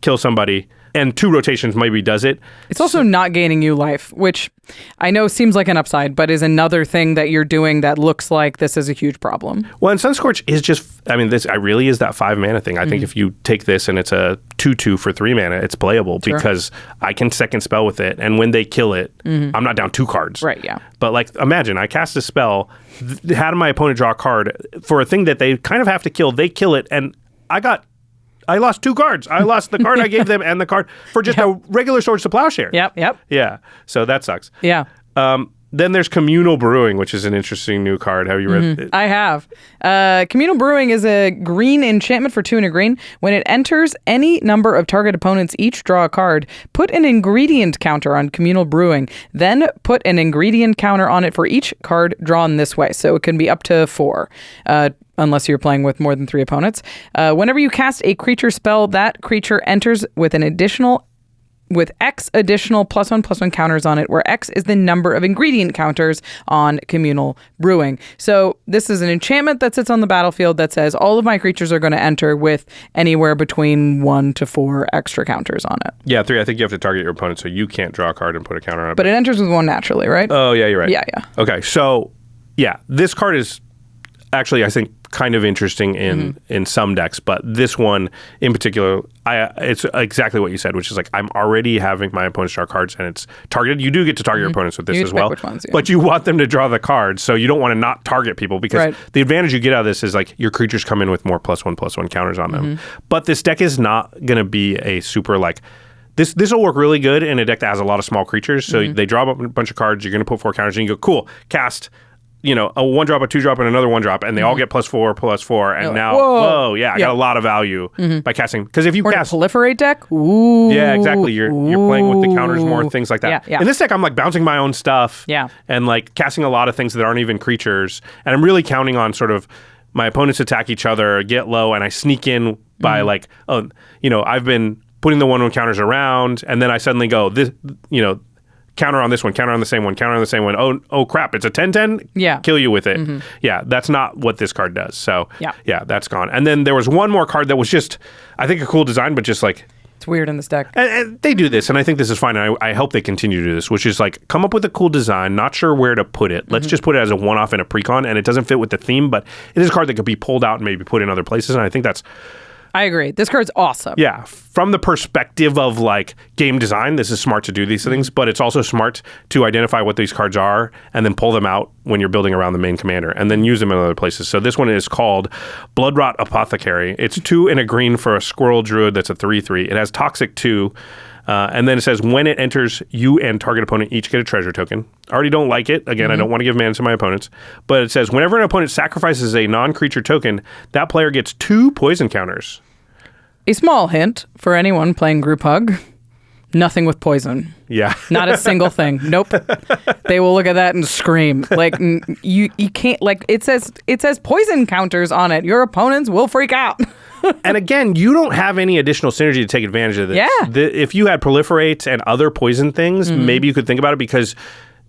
kill somebody. And 2 rotations maybe does it. It's also not gaining you life, which I know seems like an upside, but is another thing that you're doing that looks like this is a huge problem. Well, and Sunscorch is just, this really is that 5 mana thing. I think if you take this and it's a 2/2 for 3 mana, it's playable because I can second spell with it. And when they kill it, I'm not down 2 cards. Right, yeah. But like, imagine I cast a spell, had my opponent draw a card for a thing that they kind of have to kill. They kill it, and I lost 2 cards. I lost the card I gave them and the card for just a regular Swords to Plowshare. Yep. Yeah. So that sucks. Yeah. Then there's Communal Brewing, which is an interesting new card. Have you read it? I have. Communal Brewing is a green enchantment for 2 and a green. When it enters any number of target opponents, each draw a card. Put an ingredient counter on Communal Brewing. Then put an ingredient counter on it for each card drawn this way. So it can be up to 4. Unless you're playing with more than 3 opponents. Whenever you cast a creature spell, that creature enters with X additional +1/+1 counters on it, where X is the number of ingredient counters on Communal Brewing. So this is an enchantment that sits on the battlefield that says all of my creatures are going to enter with anywhere between 1 to 4 extra counters on it. Yeah, 3. I think you have to target your opponent, so you can't draw a card and put a counter on it. But it enters with 1 naturally, right? Oh, yeah, you're right. Yeah. Okay, so, this card is actually, I think, kind of interesting in some decks, but this one in particular, it's exactly what you said, which is like, I'm already having my opponents draw cards, and it's targeted. You do get to target your opponents with this as well, which ones, but you want them to draw the cards, so you don't want to not target people, because the advantage you get out of this is like your creatures come in with more +1/+1 counters on them. But this deck is not going to be a super like, this will work really good in a deck that has a lot of small creatures, so they draw a bunch of cards, you're going to put 4 counters, and you go, cool, cast a 1-drop, a 2-drop, and another 1-drop, and they all get +4, and now, I got a lot of value by casting. Because if you cast proliferate deck, ooh, yeah, exactly. You're playing with the counters more, things like that. Yeah. In this deck, I'm like bouncing my own stuff, and like casting a lot of things that aren't even creatures, and I'm really counting on sort of my opponents attack each other, get low, and I sneak in by like, I've been putting the 1/1 counters around, and then I suddenly go this, counter on this one, counter on the same one, counter on the same one. Oh crap, it's a 10/10? Yeah. Kill you with it. Yeah, that's not what this card does. So yeah, that's gone. And then there was one more card that was just, I think, a cool design, but just like... It's weird in this deck. And they do this, and I think this is fine, and I hope they continue to do this, which is like, come up with a cool design, not sure where to put it. Let's just put it as a one-off in a Precon, and it doesn't fit with the theme, but it is a card that could be pulled out and maybe put in other places, and I think that's... I agree. This card's awesome. Yeah. From the perspective of like game design, this is smart to do these things, but it's also smart to identify what these cards are and then pull them out when you're building around the main commander and then use them in other places. So this one is called Bloodrot Apothecary. It's 2 and a green for a squirrel druid that's a 3/3. It has Toxic 2. And then it says, when it enters, you and target opponent each get a treasure token. I already don't like it. Again, I don't want to give mana to my opponents. But it says, whenever an opponent sacrifices a non-creature token, that player gets 2 poison counters. A small hint for anyone playing Group Hug. Nothing with poison. Yeah. Not a single thing. Nope. They will look at that and scream. Like, you can't, like, it says poison counters on it. Your opponents will freak out. And again, you don't have any additional synergy to take advantage of this. Yeah. If you had Proliferate and other poison things, maybe you could think about it, because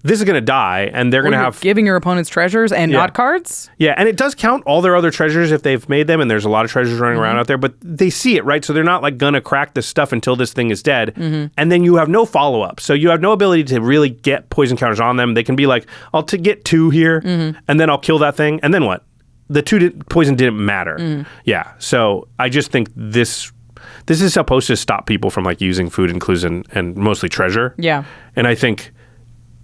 this is going to die, and they're going to have... giving your opponents treasures and not cards? Yeah, and it does count all their other treasures if they've made them, and there's a lot of treasures running around out there, but they see it, right? So they're not like going to crack this stuff until this thing is dead, and then you have no follow-up. So you have no ability to really get poison counters on them. They can be like, I'll get 2 here, and then I'll kill that thing, and then what? The 2 poison didn't matter. Yeah, so I just think this is supposed to stop people from like using food and clues and mostly treasure. Yeah. And I think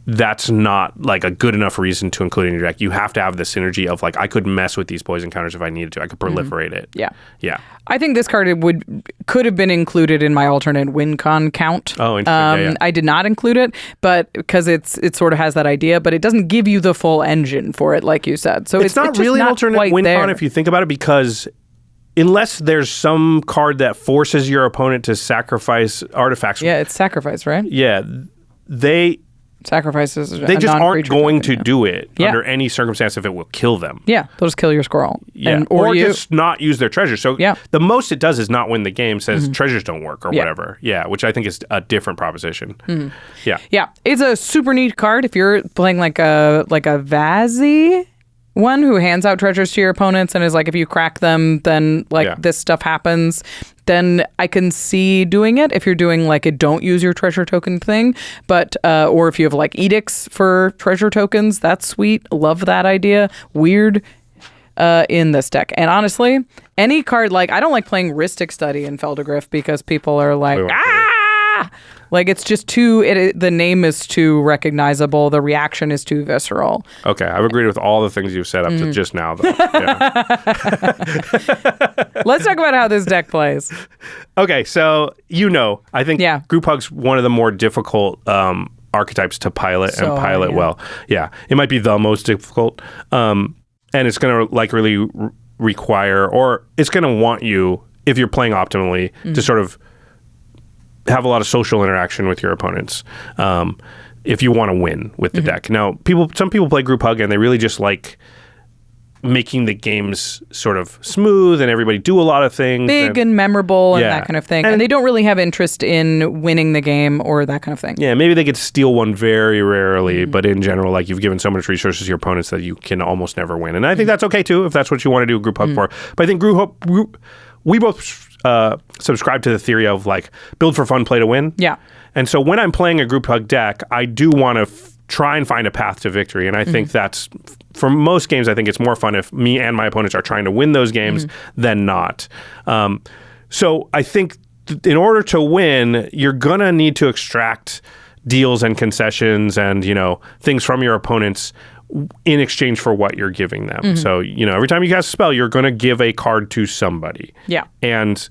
that's not like a good enough reason to include in your deck. You have to have the synergy of like, I could mess with these poison counters if I needed to. I could proliferate it. Yeah. Yeah. I think this card could have been included in my alternate WinCon count. Oh, interesting. I did not include it, but because it sort of has that idea, but it doesn't give you the full engine for it, like you said. So it's not really an alternate WinCon if you think about it, because unless there's some card that forces your opponent to sacrifice artifacts. Yeah, it's sacrifice, right? Yeah. Sacrifices. They just aren't going to do it under any circumstance if it will kill them. Yeah, they'll just kill your squirrel. Yeah, or just not use their treasure. So the most it does is not win the game, says treasures don't work or whatever. Yeah, which I think is a different proposition. Yeah. Yeah, it's a super neat card if you're playing like a Vazzy one who hands out treasures to your opponents and is like, if you crack them, then this stuff happens. Then I can see doing it if you're doing like a don't use your treasure token thing. But or if you have like edicts for treasure tokens, that's sweet. Love that idea. Weird in this deck. And honestly, any card, like, I don't like playing Rhystic Study in Feldergriff because people are like, like, it's just the name is too recognizable. The reaction is too visceral. Okay, I've agreed with all the things you've said up to just now, though. Yeah. Let's talk about how this deck plays. Okay, so I think Group Hug's one of the more difficult archetypes to pilot and pilot well. Yeah, it might be the most difficult, and it's going to really require, or it's going to want you, if you're playing optimally, to sort of have a lot of social interaction with your opponents if you want to win with the deck. Now, some people play Group Hug and they really just like making the games sort of smooth and everybody do a lot of things. Big and memorable and that kind of thing. And they don't really have interest in winning the game or that kind of thing. Yeah, maybe they could steal one very rarely, but in general, like, you've given so much resources to your opponents that you can almost never win. And I think that's okay too, if that's what you want to do Group Hug for. But I think we both subscribe to the theory of like build for fun, play to win. Yeah. And so when I'm playing a Group Hug deck, I do want to try and find a path to victory. And I think that's, for most games, I think it's more fun if me and my opponents are trying to win those games than not. So I think in order to win, you're going to need to extract deals and concessions and, things from your opponents in exchange for what you're giving them. So, every time you cast a spell, you're going to give a card to somebody. Yeah. And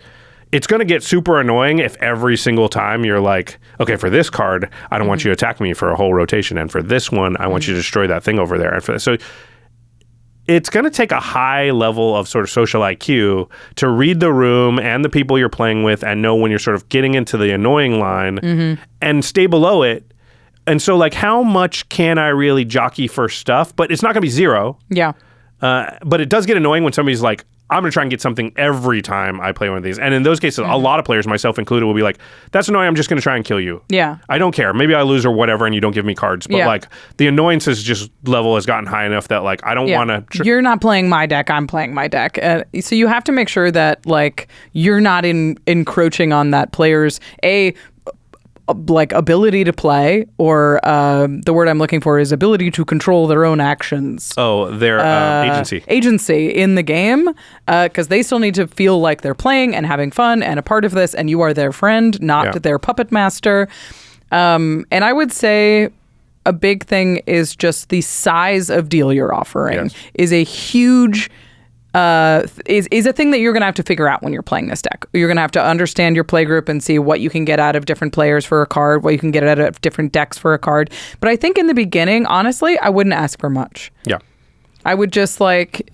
it's going to get super annoying if every single time you're like, okay, for this card, I don't want you to attack me for a whole rotation. And for this one, I want you to destroy that thing over there. And so it's going to take a high level of sort of social IQ to read the room and the people you're playing with and know when you're sort of getting into the annoying line and stay below it. And so, like, how much can I really jockey for stuff? But it's not going to be zero. Yeah. But it does get annoying when somebody's like, I'm going to try and get something every time I play one of these. And in those cases, a lot of players, myself included, will be like, that's annoying. I'm just going to try and kill you. Yeah. I don't care. Maybe I lose or whatever and you don't give me cards. But like the annoyance is just level has gotten high enough that like I don't want to. You're not playing my deck. I'm playing my deck. So you have to make sure that like you're not encroaching on that player's like ability to play, or the word I'm looking for is ability to control their own actions. Oh, their agency in the game, because they still need to feel like they're playing and having fun and a part of this, and you are their friend, not their puppet master. And I would say a big thing is just the size of deal you're offering is a huge is a thing that you're going to have to figure out when you're playing this deck. You're going to have to understand your play group and see what you can get out of different players for a card, what you can get out of different decks for a card. But I think in the beginning, honestly, I wouldn't ask for much. Yeah. I would just like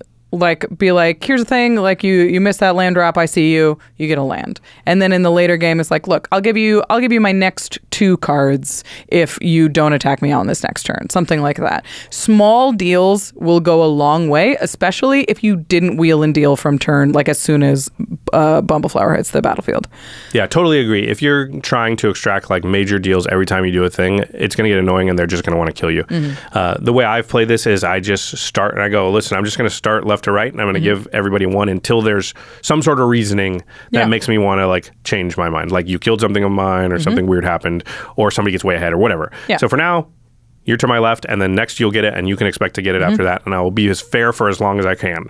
be like, here's the thing, like you missed that land drop, I see you get a land. And then in the later game it's like, look, I'll give you my next 2 cards if you don't attack me on this next turn. Something like that. Small deals will go a long way, especially if you didn't wheel and deal from turn, like as soon as Bumbleflower hits the battlefield. Yeah, totally agree. If you're trying to extract like major deals every time you do a thing, it's going to get annoying and they're just going to want to kill you. The way I've played this is I just start and I go, listen, I'm just going to start left to right, and I'm going to give everybody 1 until there's some sort of reasoning that makes me want to like change my mind. Like you killed something of mine, or something weird happened, or somebody gets way ahead, or whatever. Yeah. So for now, you're to my left, and then next you'll get it, and you can expect to get it after that, and I will be as fair for as long as I can,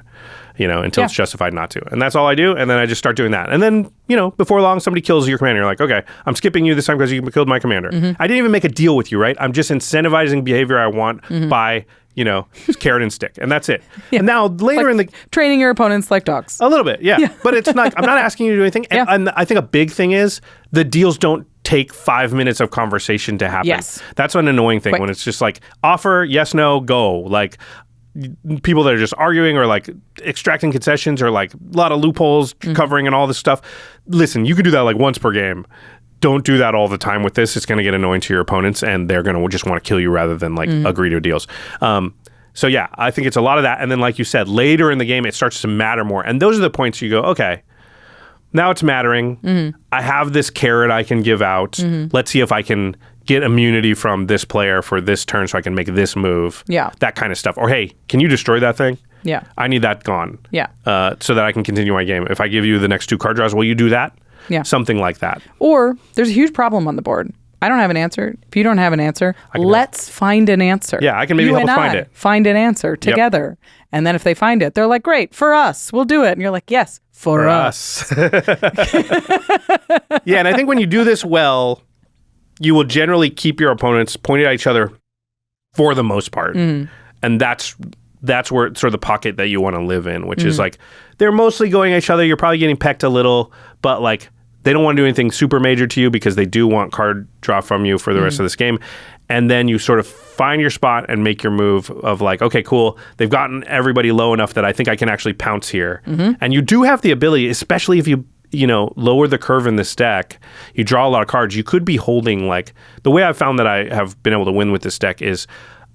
until it's justified not to. And that's all I do, and then I just start doing that. And then, before long, somebody kills your commander. You're like, okay, I'm skipping you this time because you killed my commander. I didn't even make a deal with you, right? I'm just incentivizing behavior I want by carrot and stick, and that's it. And now later like training your opponents like dogs. A little bit, yeah. But it's not, I'm not asking you to do anything. And I think a big thing is the deals don't take 5 minutes of conversation to happen. Yes. That's an annoying thing when it's just like offer, yes, no, go. Like people that are just arguing or like extracting concessions or like a lot of loopholes covering and all this stuff. Listen, you can do that like once per game. Don't do that all the time with this. It's going to get annoying to your opponents, and they're going to just want to kill you rather than like agree to deals. So yeah, I think it's a lot of that. And then like you said, later in the game, it starts to matter more. And those are the points you go, okay, now it's mattering. I have this carrot I can give out. Let's see if I can get immunity from this player for this turn so I can make this move. Yeah. That kind of stuff. Or hey, can you destroy that thing? Yeah. I need that gone. Yeah. So that I can continue my game. If I give you the next 2 card draws, will you do that? Yeah. Something like that. Or there's a huge problem on the board. I don't have an answer. If you don't have an answer, let's find an answer. Yeah, I can maybe help us find it. Find an answer together. Yep. And then if they find it, they're like, great, for us, we'll do it. And you're like, yes, for us. Yeah, and I think when you do this well, you will generally keep your opponents pointed at each other for the most part. And that's where sort of the pocket that you want to live in, which is like, they're mostly going at each other. You're probably getting pecked a little, but like, they don't want to do anything super major to you because they do want card draw from you for the rest of this game. And then you sort of find your spot and make your move of like, okay, cool. They've gotten everybody low enough that I think I can actually pounce here. And you do have the ability, especially if you lower the curve in this deck, you draw a lot of cards. You could be holding like, the way I've found that I have been able to win with this deck is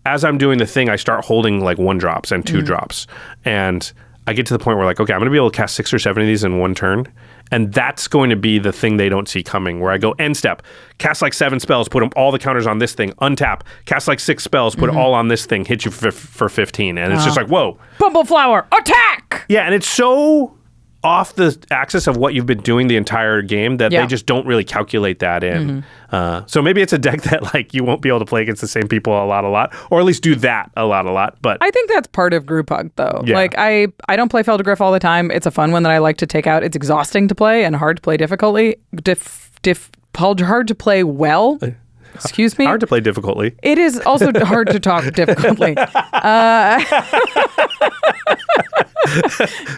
as I'm doing the thing, I start holding like 1 drops and 2 drops. And I get to the point where like, okay, I'm going to be able to cast 6 or 7 of these in 1 turn. And that's going to be the thing they don't see coming, where I go end step, cast like 7 spells, put all the counters on this thing, untap, cast like 6 spells, put all on this thing, hit you for 15. And it's just like, whoa. Bumbleflower, attack! Yeah, and it's so off the axis of what you've been doing the entire game that they just don't really calculate that in. So maybe it's a deck that like you won't be able to play against the same people a lot, or at least do that a lot. But I think that's part of Group Hug though. Yeah. Like I don't play Feldergriff all the time. It's a fun one that I like to take out. It's exhausting to play and hard to play hard to play well. Excuse me? Hard to play difficultly. It is also hard to talk difficultly.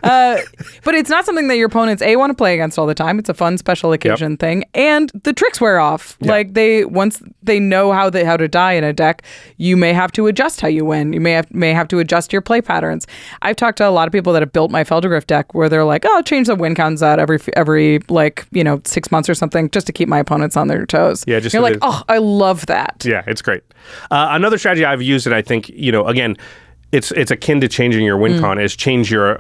But it's not something that your opponents want to play against all the time. It's a fun special occasion thing, and the tricks wear off. Like once they know how to die in a deck, you may have to adjust how you win. You may have to adjust your play patterns. I've talked to a lot of people that have built my Feldergriff deck where they're like, "Oh, I'll change the win counts out every 6 months or something just to keep my opponents on their toes." Yeah, just you're like, "Oh, I love that." Yeah, it's great. Another strategy I've used, and I think again, it's akin to changing your win con, is change your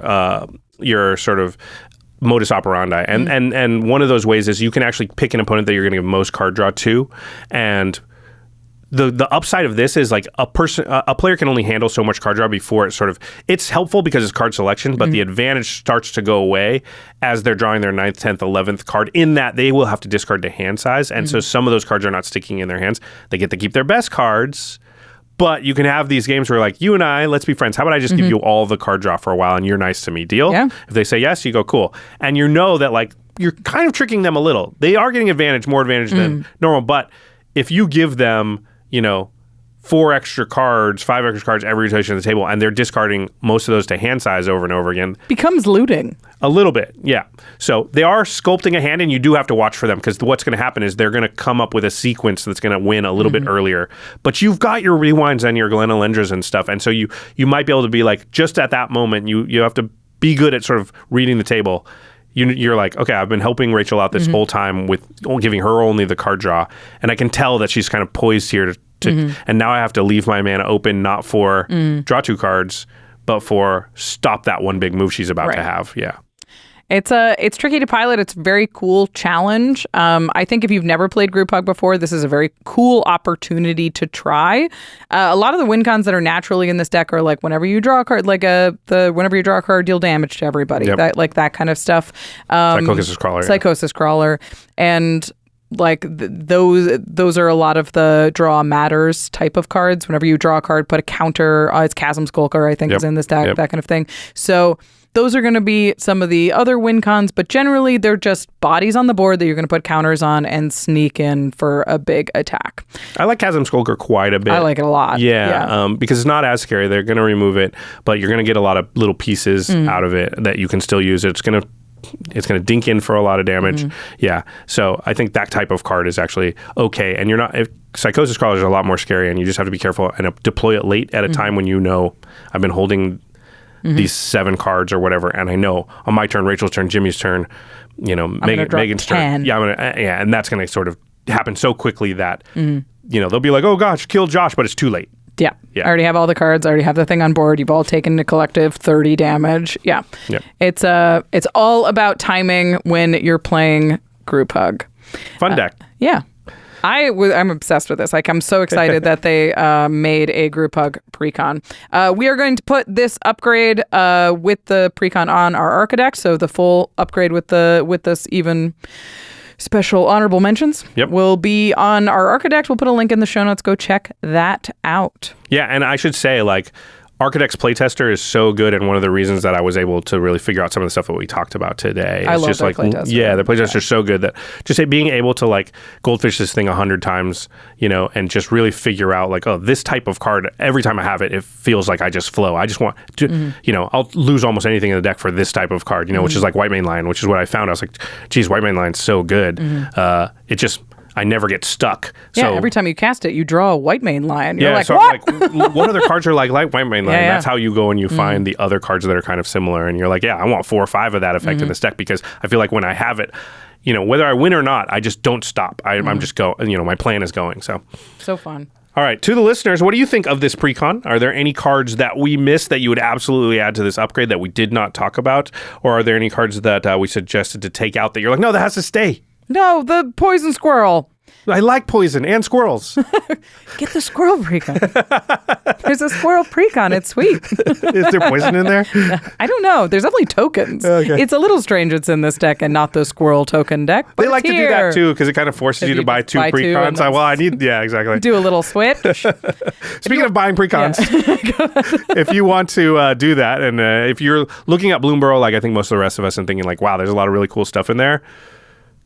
sort of modus operandi, and one of those ways is you can actually pick an opponent that you're going to give most card draw to, and the upside of this is like a player can only handle so much card draw before it's helpful because it's card selection, but the advantage starts to go away as they're drawing their 9th, 10th, 11th card, in that they will have to discard to hand size, and so some of those cards are not sticking in their hands. They get to keep their best cards. But you can have these games where, like, you and I, let's be friends. How about I just give you all the card draw for a while and you're nice to me? Deal? Yeah. If they say yes, you go, cool. And you know that, like, you're kind of tricking them a little. They are getting more advantage than normal. But if you give them, 4 extra cards, 5 extra cards every rotation of the table, and they're discarding most of those to hand size over and over again. Becomes looting. A little bit, yeah. So they are sculpting a hand, and you do have to watch for them, because what's going to happen is they're going to come up with a sequence that's going to win a little bit earlier. But you've got your rewinds and your Glen Elendras and stuff, and so you might be able to be like, just at that moment, you have to be good at sort of reading the table. You're like, okay, I've been helping Rachel out this whole time with giving her only the card draw, and I can tell that she's kind of poised here and now I have to leave my mana open, not for draw 2 cards, but for stop that one big move she's about to have. Yeah. It's tricky to pilot. It's a very cool challenge. I think if you've never played Group Hug before, this is a very cool opportunity to try. A lot of the win cons that are naturally in this deck are like whenever you draw a card, like whenever you draw a card, deal damage to everybody. Yep. That kind of stuff. Psychosis Crawler, and like those are a lot of the draw matters type of cards. Whenever you draw a card, put a counter. It's Chasm Skulker, I think, is in this deck. That kind of thing. So those are going to be some of the other win cons, but generally they're just bodies on the board that you're going to put counters on and sneak in for a big attack. I like Chasm Skulker quite a bit. I like it a lot. Yeah. Because it's not as scary. They're going to remove it, but you're going to get a lot of little pieces out of it that you can still use. It's going to dink in for a lot of damage. Yeah. So I think that type of card is actually okay. And Psychosis Crawlers are a lot more scary, and you just have to be careful and deploy it late at a time when I've been holding these 7 cards or whatever, and I know on my turn, Rachel's turn, Jimmy's turn, Megan's turn. Yeah, and that's going to sort of happen so quickly that they'll be like, "Oh gosh, kill Josh," but it's too late. Yeah. I already have all the cards. I already have the thing on board. You've all taken a collective 30 damage. Yeah. Yep. It's all about timing when you're playing Group Hug. Fun deck. Yeah. I'm obsessed with this. Like, I'm so excited that they made a Group Hug Precon. We are going to put this upgrade with the Precon on our ARCHIDEKT, so the full upgrade with this even special honorable mentions will be on our ARCHIDEKT. We'll put a link in the show notes. Go check that out. Yeah, and I should say, like, ARCHIDEKT's playtester is so good, and one of the reasons that I was able to really figure out some of the stuff that we talked about today. I love their playtester. Yeah, their playtester is so good that just being able to like goldfish this thing 100 times, and just really figure out like, oh, this type of card, every time I have it, it feels like I just flow. I just want to, I'll lose almost anything in the deck for this type of card, which is like White Mane Lion, which is what I found. I was like, geez, White Mane Lion's so good. I never get stuck. Yeah, every time you cast it, you draw a White Mane Lion. You're like, so what? What other cards are like White Mane Lion? That's how you go and you find the other cards that are kind of similar. And you're like, I want 4 or 5 of that effect in this deck, because I feel like when I have it, whether I win or not, I just don't stop. I'm just going, my plan is going. So fun. All right, to the listeners, what do you think of this Precon? Are there any cards that we missed that you would absolutely add to this upgrade that we did not talk about? Or are there any cards that we suggested to take out that you're like, no, that has to stay? No, the poison squirrel. I like poison and squirrels. Get the squirrel Precon. There's a squirrel Precon. It's sweet. Is there poison in there? I don't know. There's definitely tokens. Okay. It's a little strange it's in this deck and not the squirrel token deck. But they like to do that too, because it kind of forces you to buy 2 Precons. Exactly. Do a little switch. Speaking of buying Precons, if you want to do that, and if you're looking at Bloomburrow, like I think most of the rest of us, and thinking like, wow, there's a lot of really cool stuff in there,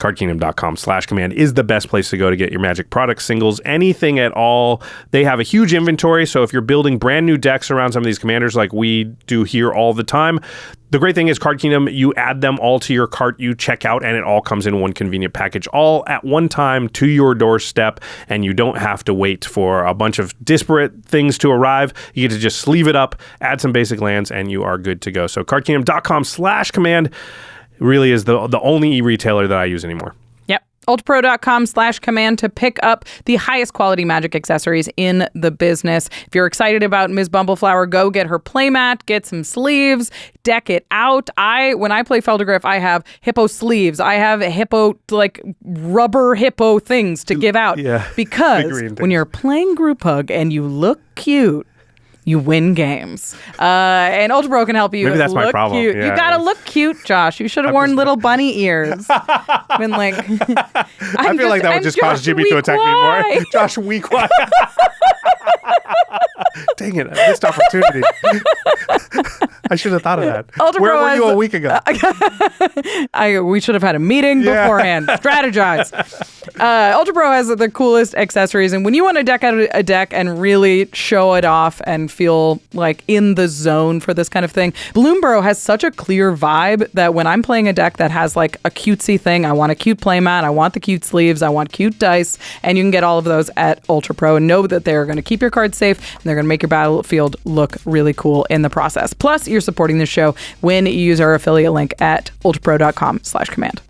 cardkingdom.com/command is the best place to go to get your Magic products, singles, anything at all. They have a huge inventory, so if you're building brand new decks around some of these commanders like we do here all the time, the great thing is Card Kingdom, you add them all to your cart, you check out, and it all comes in one convenient package, all at one time to your doorstep, and you don't have to wait for a bunch of disparate things to arrive. You get to just sleeve it up, add some basic lands, and you are good to go. So cardkingdom.com/command really is the only e-retailer that I use anymore. Yep. ULTRAPRO.com/command to pick up the highest quality Magic accessories in the business. If you're excited about Ms. Bumbleflower, go get her playmat, get some sleeves, deck it out. When I play Feldergriff, I have hippo sleeves. I have hippo, like rubber hippo things to give out. Yeah. Because when you're playing group hug and you look cute, you win games. And ULTRAPRO can help you. Maybe that's look my problem. Cute. Yeah, you gotta look cute, Josh. You should have worn little bunny ears. Been like, I feel like that would just cause Jimmy to attack me more. Josh, weak why? Dang it, I missed opportunity. I should have thought of that. Where were you a week ago? We should have had a meeting beforehand. Strategize. ULTRAPRO has the coolest accessories, and when you want to deck out a deck and really show it off and feel like in the zone for this kind of thing, Bloomburrow has such a clear vibe that when I'm playing a deck that has like a cutesy thing, I want a cute playmat, I want the cute sleeves, I want cute dice, and you can get all of those at ULTRAPRO and know that they're going to keep your cards safe and they're going to make your battlefield look really cool in the process. Plus, you're supporting the show when you use our affiliate link at ultrapro.com/command.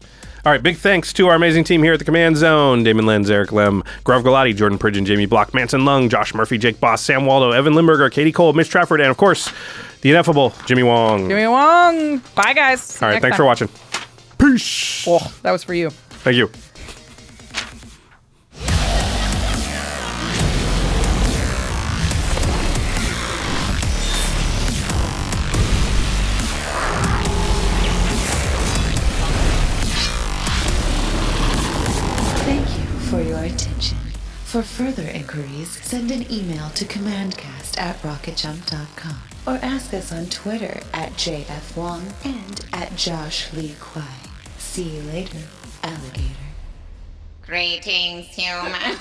All right, big thanks to our amazing team here at the Command Zone. Damon Lenz, Eric Lem, Grav Galati, Jordan Pridgeon, Jamie Block, Manson Lung, Josh Murphy, Jake Boss, Sam Waldo, Evan Limburger, Katie Cole, Mitch Trafford, and of course, the ineffable Jimmy Wong. Jimmy Wong. Bye, guys. All right, thanks for watching. Peace. Oh, that was for you. Thank you. For your attention. For further inquiries, send an email to commandcast@rocketjump.com or ask us on Twitter @JFWong and @JoshLeeQuai. See you later, alligator. Greetings, humans.